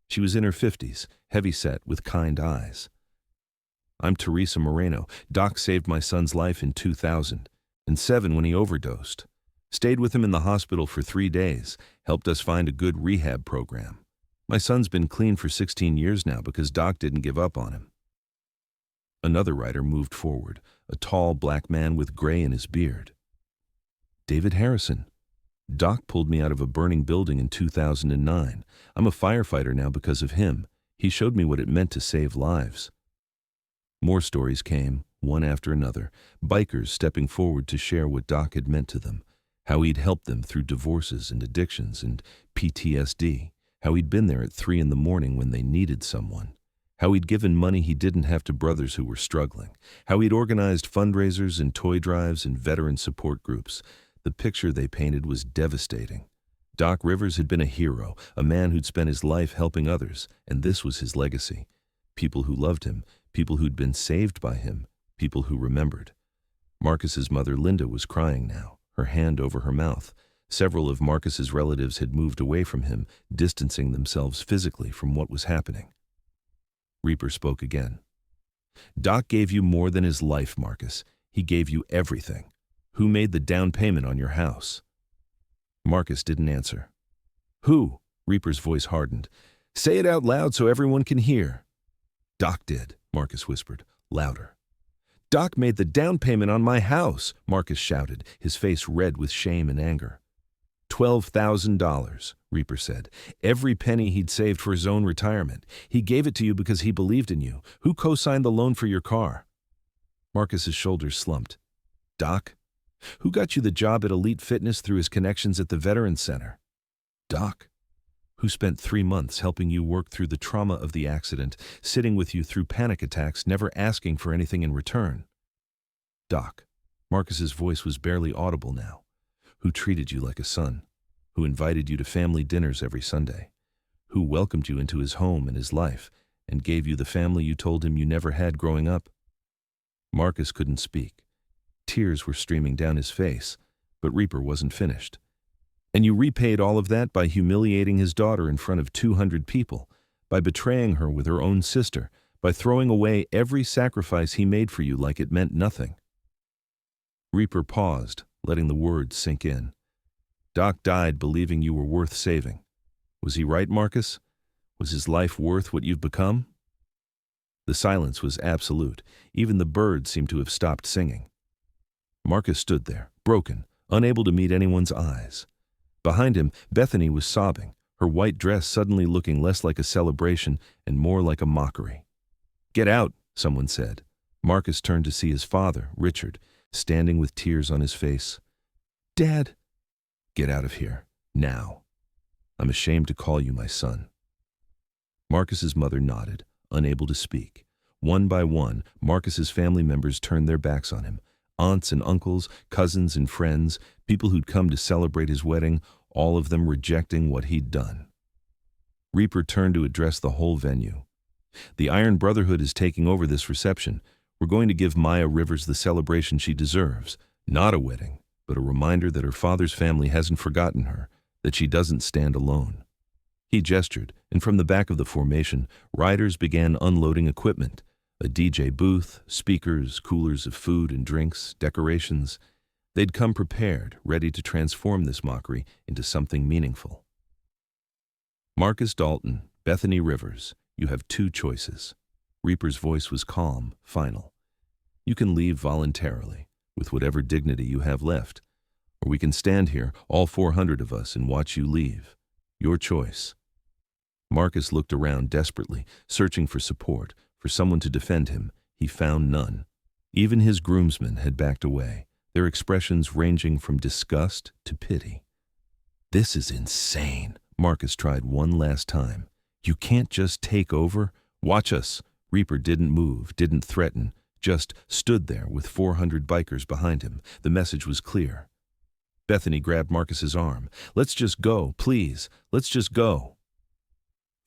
[SPEAKER 1] She was in her 50s, heavy-set, with kind eyes. I'm Teresa Moreno. Doc saved my son's life in 2007 when he overdosed. Stayed with him in the hospital for 3 days, helped us find a good rehab program. My son's been clean for 16 years now because Doc didn't give up on him. Another rider moved forward, a tall black man with gray in his beard. David Harrison. Doc pulled me out of a burning building in 2009. I'm a firefighter now because of him. He showed me what it meant to save lives. More stories came, one after another, bikers stepping forward to share what Doc had meant to them, how he'd helped them through divorces and addictions and PTSD, how he'd been there at 3 in the morning when they needed someone, how he'd given money he didn't have to brothers who were struggling, how he'd organized fundraisers and toy drives and veteran support groups. The picture they painted was devastating. Doc Rivers had been a hero, a man who'd spent his life helping others, and this was his legacy. People who loved him, people who'd been saved by him, people who remembered. Marcus's mother Linda was crying now, her hand over her mouth. Several of Marcus's relatives had moved away from him, distancing themselves physically from what was happening. Reaper spoke again. Doc gave you more than his life, Marcus. He gave you everything. Who made the down payment on your house? Marcus didn't answer. Who? Reaper's voice hardened. Say it out loud so everyone can hear. Doc did, Marcus whispered, louder. Doc made the down payment on my house, Marcus shouted, his face red with shame and anger. $12,000, Reaper said. Every penny he'd saved for his own retirement. He gave it to you because he believed in you. Who co-signed the loan for your car? Marcus's shoulders slumped. Doc? Who got you the job at Elite Fitness through his connections at the Veterans Center? Doc. Who spent 3 months helping you work through the trauma of the accident, sitting with you through panic attacks, never asking for anything in return? Doc. Marcus's voice was barely audible now. Who treated you like a son, who invited you to family dinners every Sunday, who welcomed you into his home and his life, and gave you the family you told him you never had growing up? Marcus couldn't speak. Tears were streaming down his face, but Reaper wasn't finished. And you repaid all of that by humiliating his daughter in front of 200 people, by betraying her with her own sister, by throwing away every sacrifice he made for you like it meant nothing. Reaper paused, letting the words sink in. Doc died believing you were worth saving. Was he right, Marcus? Was his life worth what you've become? The silence was absolute. Even the birds seemed to have stopped singing. Marcus stood there, broken, unable to meet anyone's eyes. Behind him, Bethany was sobbing, her white dress suddenly looking less like a celebration and more like a mockery. Get out, someone said. Marcus turned to see his father, Richard, standing with tears on his face. Dad! Get out of here, now. I'm ashamed to call you my son. Marcus's mother nodded, unable to speak. One by one, Marcus's family members turned their backs on him. Aunts and uncles, cousins and friends, people who'd come to celebrate his wedding, all of them rejecting what he'd done. Reaper turned to address the whole venue. The Iron Brotherhood is taking over this reception. We're going to give Maya Rivers the celebration she deserves. Not a wedding, but a reminder that her father's family hasn't forgotten her, that she doesn't stand alone. He gestured, and from the back of the formation, riders began unloading equipment. A DJ booth, speakers, coolers of food and drinks, decorations. They'd come prepared, ready to transform this mockery into something meaningful. Marcus Dalton, Bethany Rivers, you have 2 choices. Reaper's voice was calm, final. You can leave voluntarily. with whatever dignity you have left. Or we can stand here, all 400 of us, and watch you leave. Your choice." Marcus looked around desperately, searching for support, for someone to defend him. He found none. Even his groomsmen had backed away, their expressions ranging from disgust to pity. "This is insane," Marcus tried one last time. "You can't just take over. Watch us." Reaper didn't move, didn't threaten, just stood there with 400 bikers behind him. The message was clear. Bethany grabbed Marcus's arm. "Let's just go, please. Let's just go."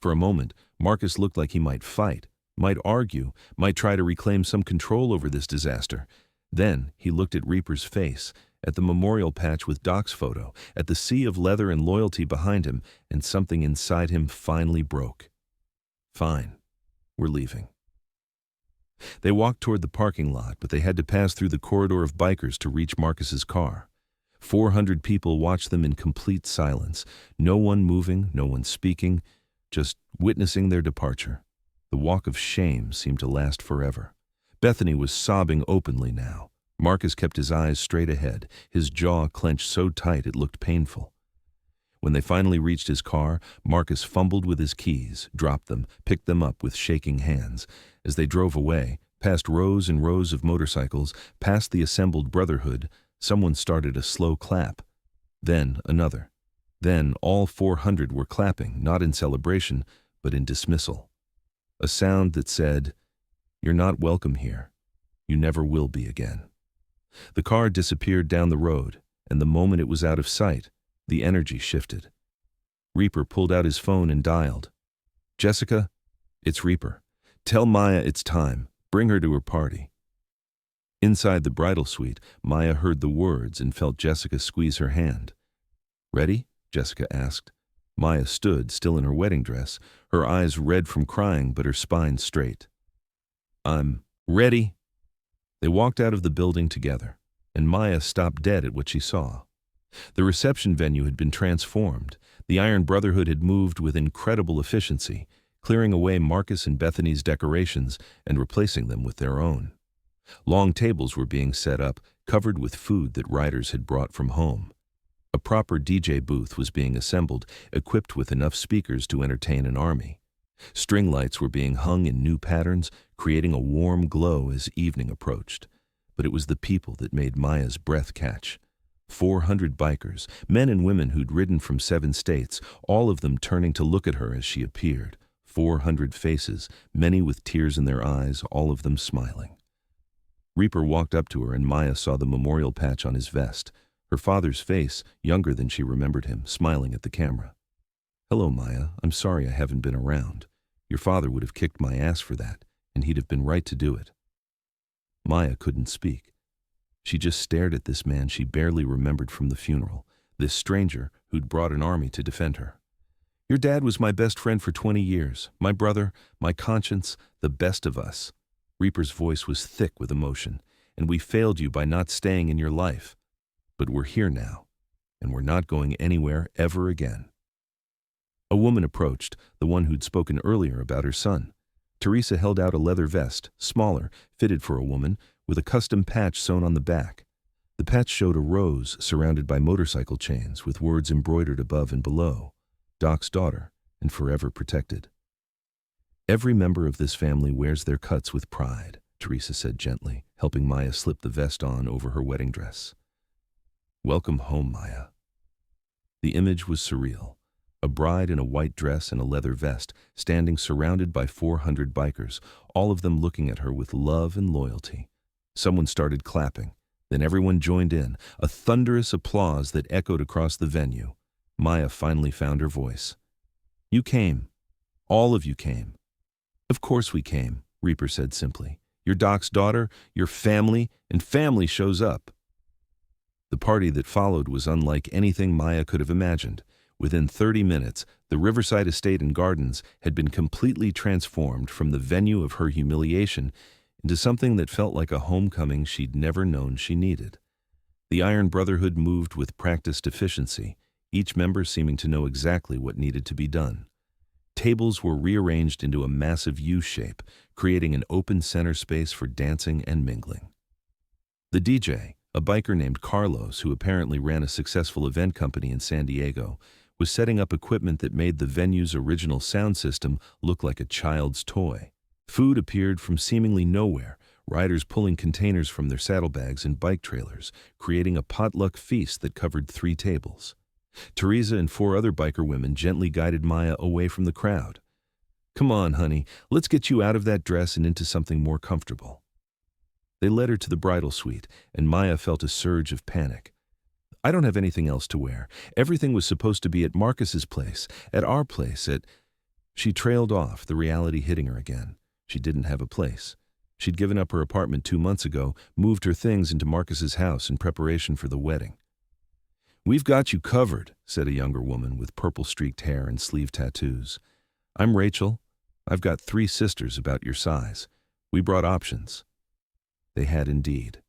[SPEAKER 1] For a moment, Marcus looked like he might fight, might argue, might try to reclaim some control over this disaster. Then he looked at Reaper's face, at the memorial patch with Doc's photo, at the sea of leather and loyalty behind him, and something inside him finally broke. "Fine, we're leaving." They walked toward the parking lot, but they had to pass through the corridor of bikers to reach Marcus's car. 400 people watched them in complete silence, no one moving, no one speaking, just witnessing their departure. The walk of shame seemed to last forever. Bethany was sobbing openly now. Marcus kept his eyes straight ahead, his jaw clenched so tight it looked painful. When they finally reached his car, Marcus fumbled with his keys, dropped them, picked them up with shaking hands. As they drove away, past rows and rows of motorcycles, past the assembled brotherhood, someone started a slow clap. Then another. Then all 400 were clapping, not in celebration, but in dismissal. A sound that said, "You're not welcome here. You never will be again." The car disappeared down the road, and the moment it was out of sight, the energy shifted. Reaper pulled out his phone and dialed. "Jessica, it's Reaper. Tell Maya it's time. Bring her to her party." Inside the bridal suite, Maya heard the words and felt Jessica squeeze her hand. "Ready?" Jessica asked. Maya stood, still in her wedding dress, her eyes red from crying but her spine straight. "I'm ready." They walked out of the building together, and Maya stopped dead at what she saw. The reception venue had been transformed. The Iron Brotherhood had moved with incredible efficiency, clearing away Marcus and Bethany's decorations and replacing them with their own. Long tables were being set up, covered with food that riders had brought from home. A proper DJ booth was being assembled, equipped with enough speakers to entertain an army. String lights were being hung in new patterns, creating a warm glow as evening approached. But it was the people that made Maya's breath catch. 400 bikers, men and women who'd ridden from 7 states, all of them turning to look at her as she appeared. 400 faces, many with tears in their eyes, all of them smiling. Reaper walked up to her and Maya saw the memorial patch on his vest. Her father's face, younger than she remembered him, smiling at the camera. "Hello, Maya. I'm sorry I haven't been around. Your father would have kicked my ass for that, and he'd have been right to do it." Maya couldn't speak. She just stared at this man she barely remembered from the funeral, this stranger who'd brought an army to defend her. "Your dad was my best friend for 20 years, my brother, my conscience, the best of us." Reaper's voice was thick with emotion. "And we failed you by not staying in your life. But we're here now, and we're not going anywhere ever again." A woman approached, the one who'd spoken earlier about her son. Teresa held out a leather vest, smaller, fitted for a woman, with a custom patch sewn on the back. The patch showed a rose surrounded by motorcycle chains with words embroidered above and below, "Doc's daughter, and forever protected." "Every member of this family wears their cuts with pride," Teresa said gently, helping Maya slip the vest on over her wedding dress. "Welcome home, Maya." The image was surreal. A bride in a white dress and a leather vest, standing surrounded by 400 bikers, all of them looking at her with love and loyalty. Someone started clapping. Then everyone joined in, a thunderous applause that echoed across the venue. Maya finally found her voice. "You came. All of you came." "Of course we came," Reaper said simply. "You're Doc's daughter, your family, and family shows up." The party that followed was unlike anything Maya could have imagined. Within 30 minutes, the Riverside Estate and Gardens had been completely transformed from the venue of her humiliation into something that felt like a homecoming she'd never known she needed. The Iron Brotherhood moved with practiced efficiency, each member seeming to know exactly what needed to be done. Tables were rearranged into a massive U-shape, creating an open center space for dancing and mingling. The DJ, A biker named Carlos, who apparently ran a successful event company in San Diego, was setting up equipment that made the venue's original sound system look like a child's toy. Food appeared from seemingly nowhere, riders pulling containers from their saddlebags and bike trailers, creating a potluck feast that covered 3 tables. Teresa and 4 other biker women gently guided Maya away from the crowd. "Come on, honey, let's get you out of that dress and into something more comfortable." They led her to the bridal suite, and Maya felt a surge of panic. "I don't have anything else to wear. Everything was supposed to be at Marcus's place, at our place, at—" She trailed off, the reality hitting her again. She didn't have a place. She'd given up her apartment 2 months ago, moved her things into Marcus's house in preparation for the wedding. "We've got you covered," said a younger woman with purple-streaked hair and sleeve tattoos. "I'm Rachel. I've got 3 sisters about your size. We brought options." They had indeed.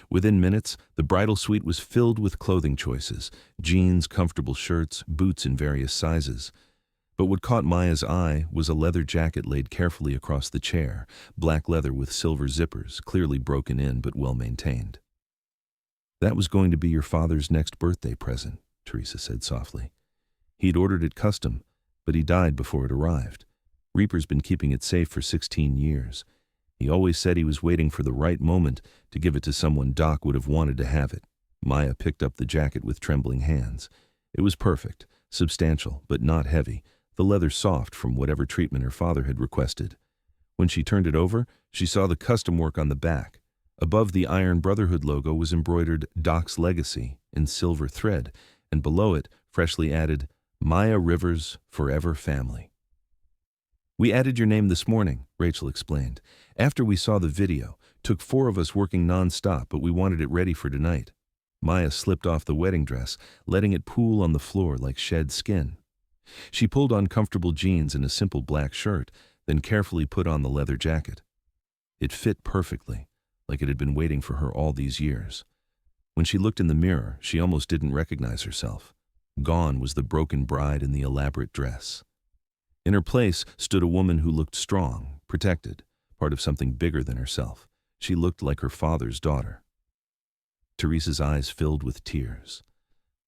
[SPEAKER 1] Within minutes, the bridal suite was filled with clothing choices: jeans, comfortable shirts, boots in various sizes. But what caught Maya's eye was a leather jacket laid carefully across the chair, black leather with silver zippers, clearly broken in but well maintained. "That was going to be your father's next birthday present," Teresa said softly. "He'd ordered it custom, but he died before it arrived. Reaper's been keeping it safe for 16 years. He always said he was waiting for the right moment to give it to someone Doc would have wanted to have it." Maya picked up the jacket with trembling hands. It was perfect, substantial, but not heavy, the leather soft from whatever treatment her father had requested. When she turned it over, she saw the custom work on the back. Above the Iron Brotherhood logo was embroidered "Doc's Legacy" in silver thread, and below it, freshly added, "Maya Rivers, Forever Family." "We added your name this morning," Rachel explained. "After we saw the video, took 4 of us working non-stop, but we wanted it ready for tonight." Maya slipped off the wedding dress, letting it pool on the floor like shed skin. She pulled on comfortable jeans and a simple black shirt, then carefully put on the leather jacket. It fit perfectly, like it had been waiting for her all these years. When she looked in the mirror, she almost didn't recognize herself. Gone was the broken bride in the elaborate dress. In her place stood a woman who looked strong, protected, part of something bigger than herself. She looked like her father's daughter. Teresa's eyes filled with tears.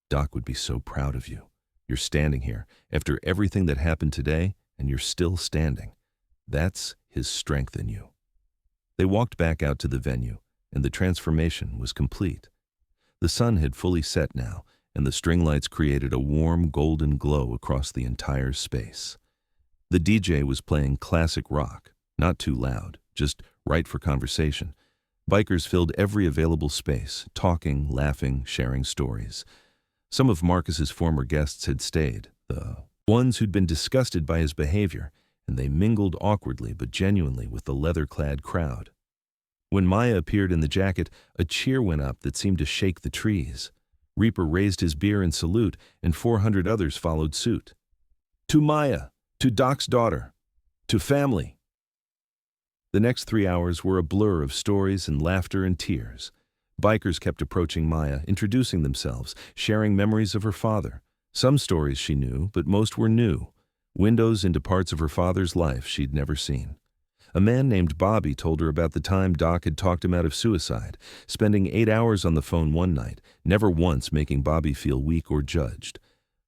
[SPEAKER 1] "Doc would be so proud of you. You're standing here, after everything that happened today, and you're still standing. That's his strength in you." They walked back out to the venue, and the transformation was complete. The sun had fully set now, and the string lights created a warm golden glow across the entire space. The DJ was playing classic rock, not too loud, just right for conversation. Bikers filled every available space, talking, laughing, sharing stories. Some of Marcus's former guests had stayed, the ones who'd been disgusted by his behavior, and they mingled awkwardly but genuinely with the leather-clad crowd. When Maya appeared in the jacket, a cheer went up that seemed to shake the trees. Reaper raised his beer in salute, and 400 others followed suit. "To Maya, to Doc's daughter, to family." The next 3 hours were a blur of stories and laughter and tears. Bikers kept approaching Maya, introducing themselves, sharing memories of her father. Some stories she knew, but most were new, windows into parts of her father's life she'd never seen. A man named Bobby told her about the time Doc had talked him out of suicide, spending 8 hours on the phone one night, never once making Bobby feel weak or judged.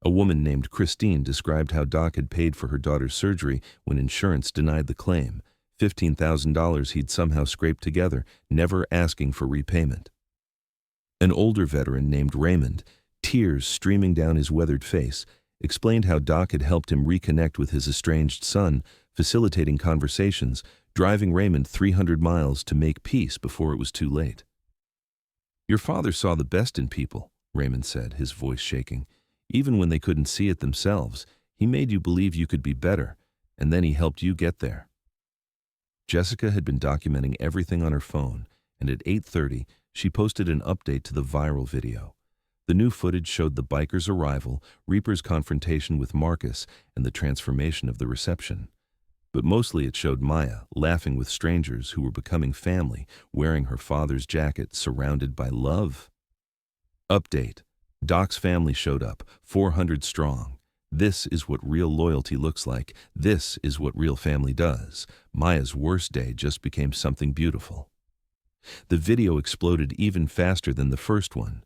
[SPEAKER 1] A woman named Christine described how Doc had paid for her daughter's surgery when insurance denied the claim, $15,000 he'd somehow scraped together, never asking for repayment. An older veteran named Raymond, tears streaming down his weathered face, explained how Doc had helped him reconnect with his estranged son, facilitating conversations, driving Raymond 300 miles to make peace before it was too late. "Your father saw the best in people," Raymond said, his voice shaking. "Even when they couldn't see it themselves, he made you believe you could be better, and then he helped you get there." Jessica had been documenting everything on her phone, and at 8:30, she posted an update to the viral video. The new footage showed the bikers' arrival, Reaper's confrontation with Marcus, and the transformation of the reception. But mostly it showed Maya laughing with strangers who were becoming family, wearing her father's jacket, surrounded by love. Update: Doc's family showed up, 400 strong. This is what real loyalty looks like. This is what real family does. Maya's worst day just became something beautiful. The video exploded even faster than the first one.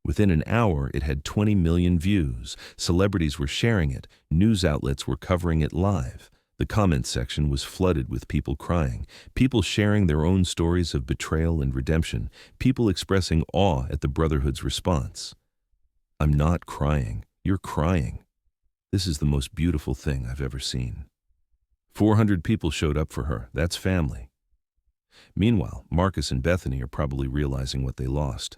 [SPEAKER 1] Within an hour, it had 20 million views. Celebrities were sharing it. News outlets were covering it live. The comments section was flooded with people crying, people sharing their own stories of betrayal and redemption, people expressing awe at the Brotherhood's response. "I'm not crying. You're crying. This is the most beautiful thing I've ever seen." 400 people showed up for her. That's family. Meanwhile, Marcus and Bethany are probably realizing what they lost.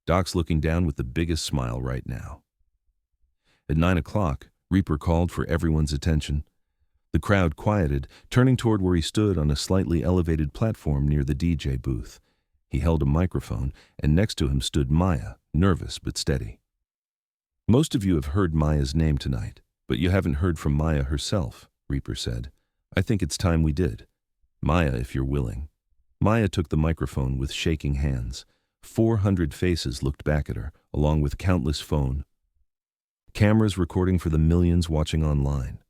[SPEAKER 1] Doc's looking down with the biggest smile right now. At 9 o'clock, Reaper called for everyone's attention. The crowd quieted, turning toward where he stood on a slightly elevated platform near the DJ booth. He held a microphone, and next to him stood Maya, nervous but steady. "Most of you have heard Maya's name tonight, but you haven't heard from Maya herself," Reaper said. "I think it's time we did. Maya, if you're willing." Maya took the microphone with shaking hands. 400 faces looked back at her, along with countless phone cameras recording for the millions watching online.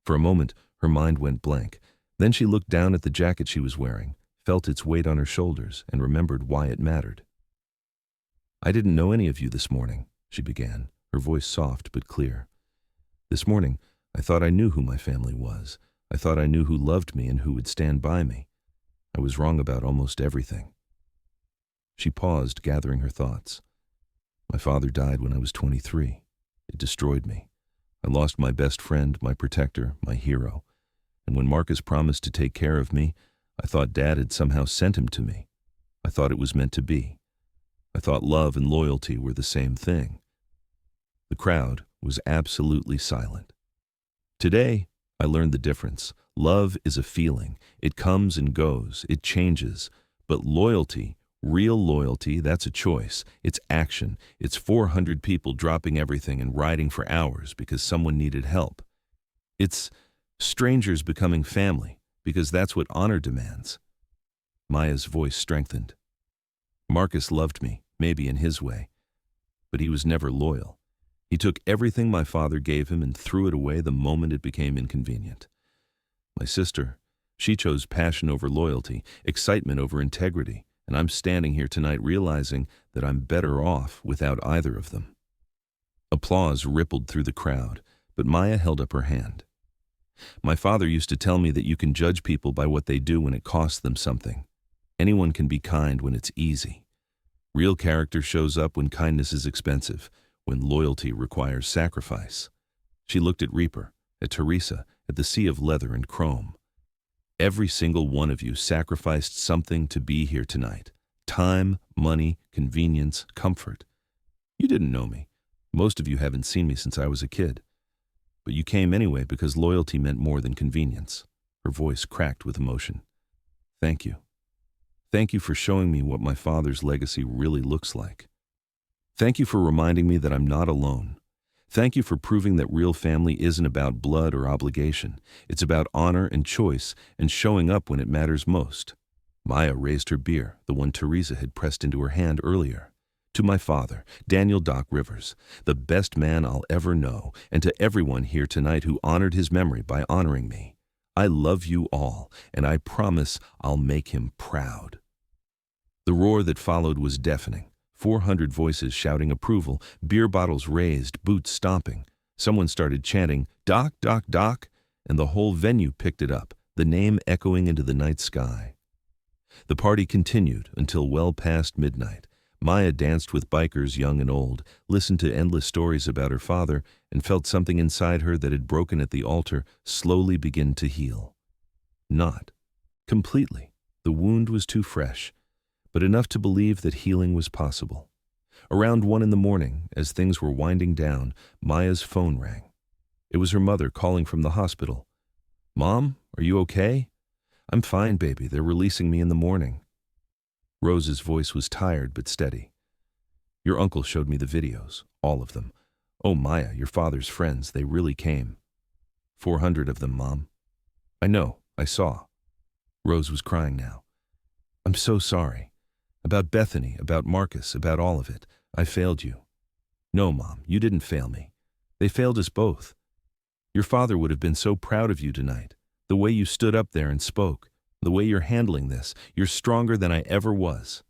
[SPEAKER 1] For a moment, her mind went blank. Then she looked down at the jacket she was wearing, felt its weight on her shoulders, and remembered why it mattered. "I didn't know any of you this morning," she began, her voice soft but clear. "This morning, I thought I knew who my family was. I thought I knew who loved me and who would stand by me. I was wrong about almost everything." She paused, gathering her thoughts. "My father died when I was 23. It destroyed me. I lost my best friend, my protector, my hero. And when Marcus promised to take care of me, I thought Dad had somehow sent him to me. I thought it was meant to be. I thought love and loyalty were the same thing." The crowd was absolutely silent. "Today, I learned the difference. Love is a feeling. It comes and goes. It changes. But loyalty, real loyalty, that's a choice. It's action. It's 400 people dropping everything and riding for hours because someone needed help. It's strangers becoming family because that's what honor demands." Maya's voice strengthened. "Marcus loved me, maybe in his way, but he was never loyal. He took everything my father gave him and threw it away the moment it became inconvenient. My sister, she chose passion over loyalty, excitement over integrity, and I'm standing here tonight realizing that I'm better off without either of them." Applause rippled through the crowd, but Maya held up her hand. "My father used to tell me that you can judge people by what they do when it costs them something. Anyone can be kind when it's easy. Real character shows up when kindness is expensive, when loyalty requires sacrifice." She looked at Reaper, at Teresa, at the sea of leather and chrome. "Every single one of you sacrificed something to be here tonight. Time, money, convenience, comfort. You didn't know me. Most of you haven't seen me since I was a kid. But you came anyway because loyalty meant more than convenience." Her voice cracked with emotion. "Thank you. Thank you for showing me what my father's legacy really looks like. Thank you for reminding me that I'm not alone. Thank you for proving that real family isn't about blood or obligation. It's about honor and choice and showing up when it matters most." Maya raised her beer, the one Teresa had pressed into her hand earlier. "To my father, Daniel Doc Rivers, the best man I'll ever know, and to everyone here tonight who honored his memory by honoring me. I love you all, and I promise I'll make him proud." The roar that followed was deafening. 400 voices shouting approval, beer bottles raised, boots stomping. Someone started chanting, "Doc, Doc, Doc," and the whole venue picked it up, the name echoing into the night sky. The party continued until well past midnight. Maya danced with bikers young and old, listened to endless stories about her father, and felt something inside her that had broken at the altar slowly begin to heal. Not completely. The wound was too fresh, but enough to believe that healing was possible. Around 1 in the morning, as things were winding down, Maya's phone rang. It was her mother calling from the hospital. "Mom, are you okay?" "I'm fine, baby. They're releasing me in the morning." Rose's voice was tired but steady. "Your uncle showed me the videos, all of them. Oh, Maya, your father's friends, they really came. 400 of them, Mom." "I know, I saw." Rose was crying now. "I'm so sorry. About Bethany, about Marcus, about all of it. I failed you." "No, Mom, you didn't fail me. They failed us both. Your father would have been so proud of you tonight, the way you stood up there and spoke. The way you're handling this, you're stronger than I ever was."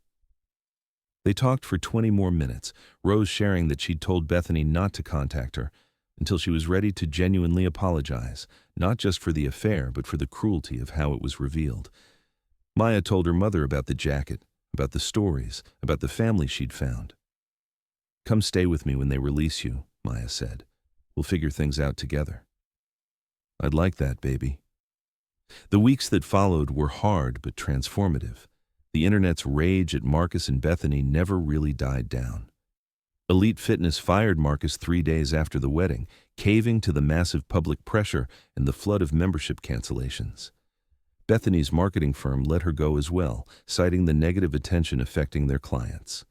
[SPEAKER 1] They talked for 20 more minutes, Rose sharing that she'd told Bethany not to contact her until she was ready to genuinely apologize, not just for the affair, but for the cruelty of how it was revealed. Maya told her mother about the jacket, about the stories, about the family she'd found. "Come stay with me when they release you," Maya said. "We'll figure things out together." "I'd like that, baby." The weeks that followed were hard but transformative. The internet's rage at Marcus and Bethany never really died down. Elite Fitness fired Marcus 3 days after the wedding, caving to the massive public pressure and the flood of membership cancellations. Bethany's marketing firm let her go as well, citing the negative attention affecting their clients.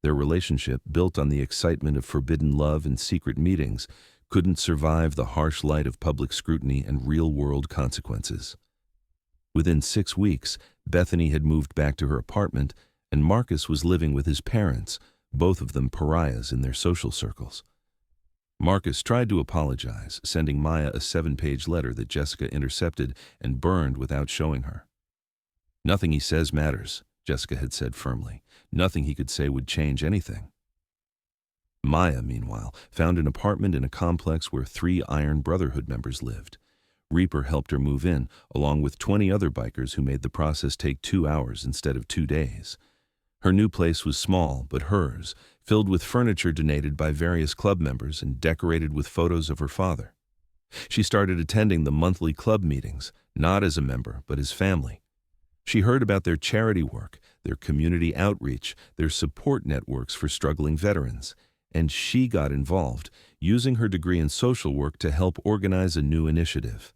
[SPEAKER 1] Their relationship, built on the excitement of forbidden love and secret meetings, couldn't survive the harsh light of public scrutiny and real-world consequences. Within 6 weeks, Bethany had moved back to her apartment, and Marcus was living with his parents, both of them pariahs in their social circles. Marcus tried to apologize, sending Maya a 7-page letter that Jessica intercepted and burned without showing her. "Nothing he says matters," Jessica had said firmly. Nothing he could say would change anything. Maya, meanwhile, found an apartment in a complex where 3 Iron Brotherhood members lived. Reaper helped her move in, along with 20 other bikers who made the process take 2 hours instead of 2 days. Her new place was small, but hers, filled with furniture donated by various club members and decorated with photos of her father. She started attending the monthly club meetings, not as a member, but as family. She heard about their charity work, their community outreach, their support networks for struggling veterans, and she got involved, using her degree in social work to help organize a new initiative.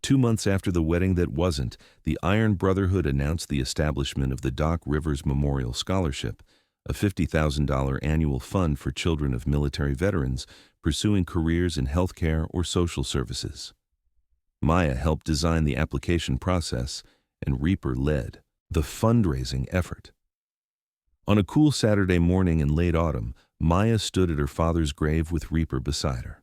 [SPEAKER 1] 2 months after the wedding that wasn't, the Iron Brotherhood announced the establishment of the Doc Rivers Memorial Scholarship, a $50,000 annual fund for children of military veterans pursuing careers in healthcare or social services. Maya helped design the application process, and Reaper led the fundraising effort. On a cool Saturday morning in late autumn, Maya stood at her father's grave with Reaper beside her.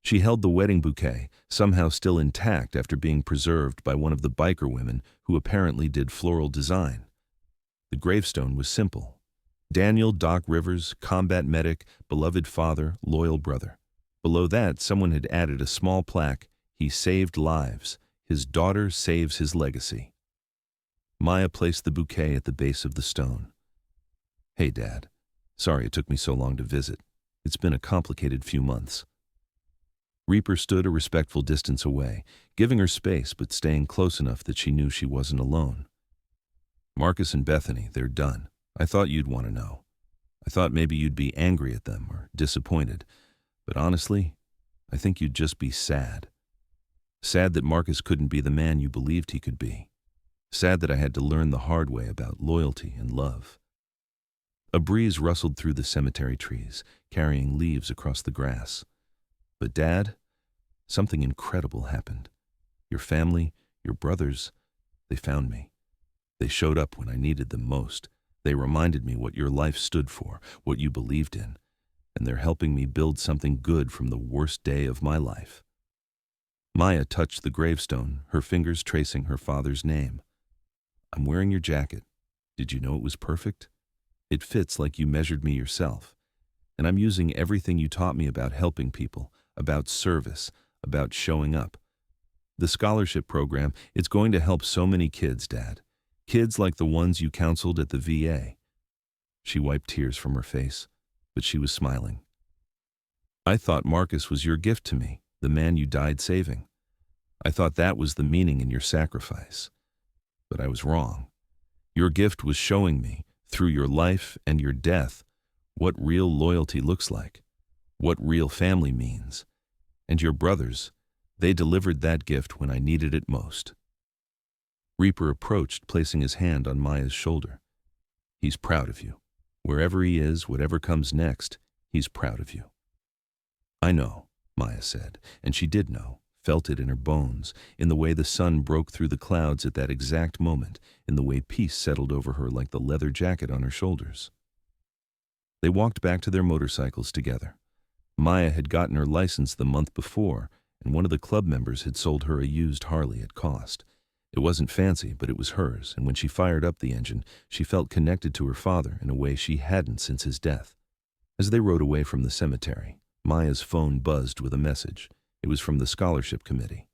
[SPEAKER 1] She held the wedding bouquet, somehow still intact after being preserved by one of the biker women who apparently did floral design. The gravestone was simple. Daniel Doc Rivers, combat medic, beloved father, loyal brother. Below that, someone had added a small plaque, "He saved lives. His daughter saves his legacy." Maya placed the bouquet at the base of the stone. "Hey, Dad. Sorry it took me so long to visit. It's been a complicated few months." Reaper stood a respectful distance away, giving her space but staying close enough that she knew she wasn't alone. "Marcus and Bethany, they're done. I thought you'd want to know. I thought maybe you'd be angry at them or disappointed. But honestly, I think you'd just be sad. Sad that Marcus couldn't be the man you believed he could be. Sad that I had to learn the hard way about loyalty and love." A breeze rustled through the cemetery trees, carrying leaves across the grass. "But Dad, something incredible happened. Your family, your brothers, they found me. They showed up when I needed them most. They reminded me what your life stood for, what you believed in, and they're helping me build something good from the worst day of my life." Maya touched the gravestone, her fingers tracing her father's name. "I'm wearing your jacket. Did you know it was perfect? It fits like you measured me yourself. And I'm using everything you taught me about helping people, about service, about showing up. The scholarship program, it's going to help so many kids, Dad. Kids like the ones you counseled at the VA." She wiped tears from her face, but she was smiling. "I thought Marcus was your gift to me, the man you died saving. I thought that was the meaning in your sacrifice. But I was wrong. Your gift was showing me, through your life and your death, what real loyalty looks like, what real family means. And your brothers, they delivered that gift when I needed it most." Reaper approached, placing his hand on Maya's shoulder. "He's proud of you. Wherever he is, whatever comes next, he's proud of you." "I know," Maya said, and she did know, felt it in her bones, in the way the sun broke through the clouds at that exact moment, in the way peace settled over her like the leather jacket on her shoulders. They walked back to their motorcycles together. Maya had gotten her license the month before, and one of the club members had sold her a used Harley at cost. It wasn't fancy, but it was hers, and when she fired up the engine, she felt connected to her father in a way she hadn't since his death. As they rode away from the cemetery, Maya's phone buzzed with a message. It was from the scholarship committee.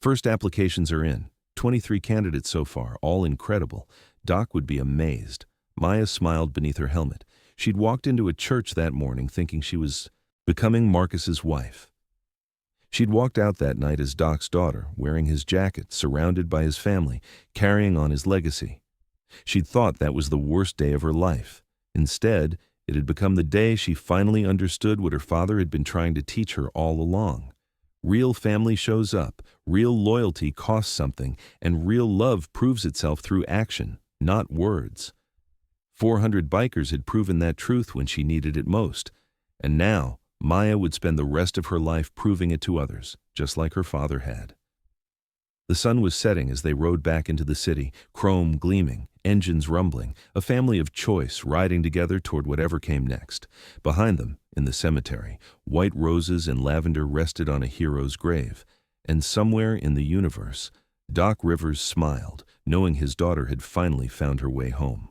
[SPEAKER 1] First applications are in. 23 candidates so far, all incredible. Doc would be amazed. Maya smiled beneath her helmet. She'd walked into a church that morning thinking she was becoming Marcus's wife. She'd walked out that night as Doc's daughter, wearing his jacket, surrounded by his family, carrying on his legacy. She'd thought that was the worst day of her life. Instead, it had become the day she finally understood what her father had been trying to teach her all along. Real family shows up, real loyalty costs something, and real love proves itself through action, not words. 400 bikers had proven that truth when she needed it most, and now Maya would spend the rest of her life proving it to others, just like her father had. The sun was setting as they rode back into the city, chrome gleaming, engines rumbling, a family of choice riding together toward whatever came next. Behind them, in the cemetery, white roses and lavender rested on a hero's grave, and somewhere in the universe, Doc Rivers smiled, knowing his daughter had finally found her way home.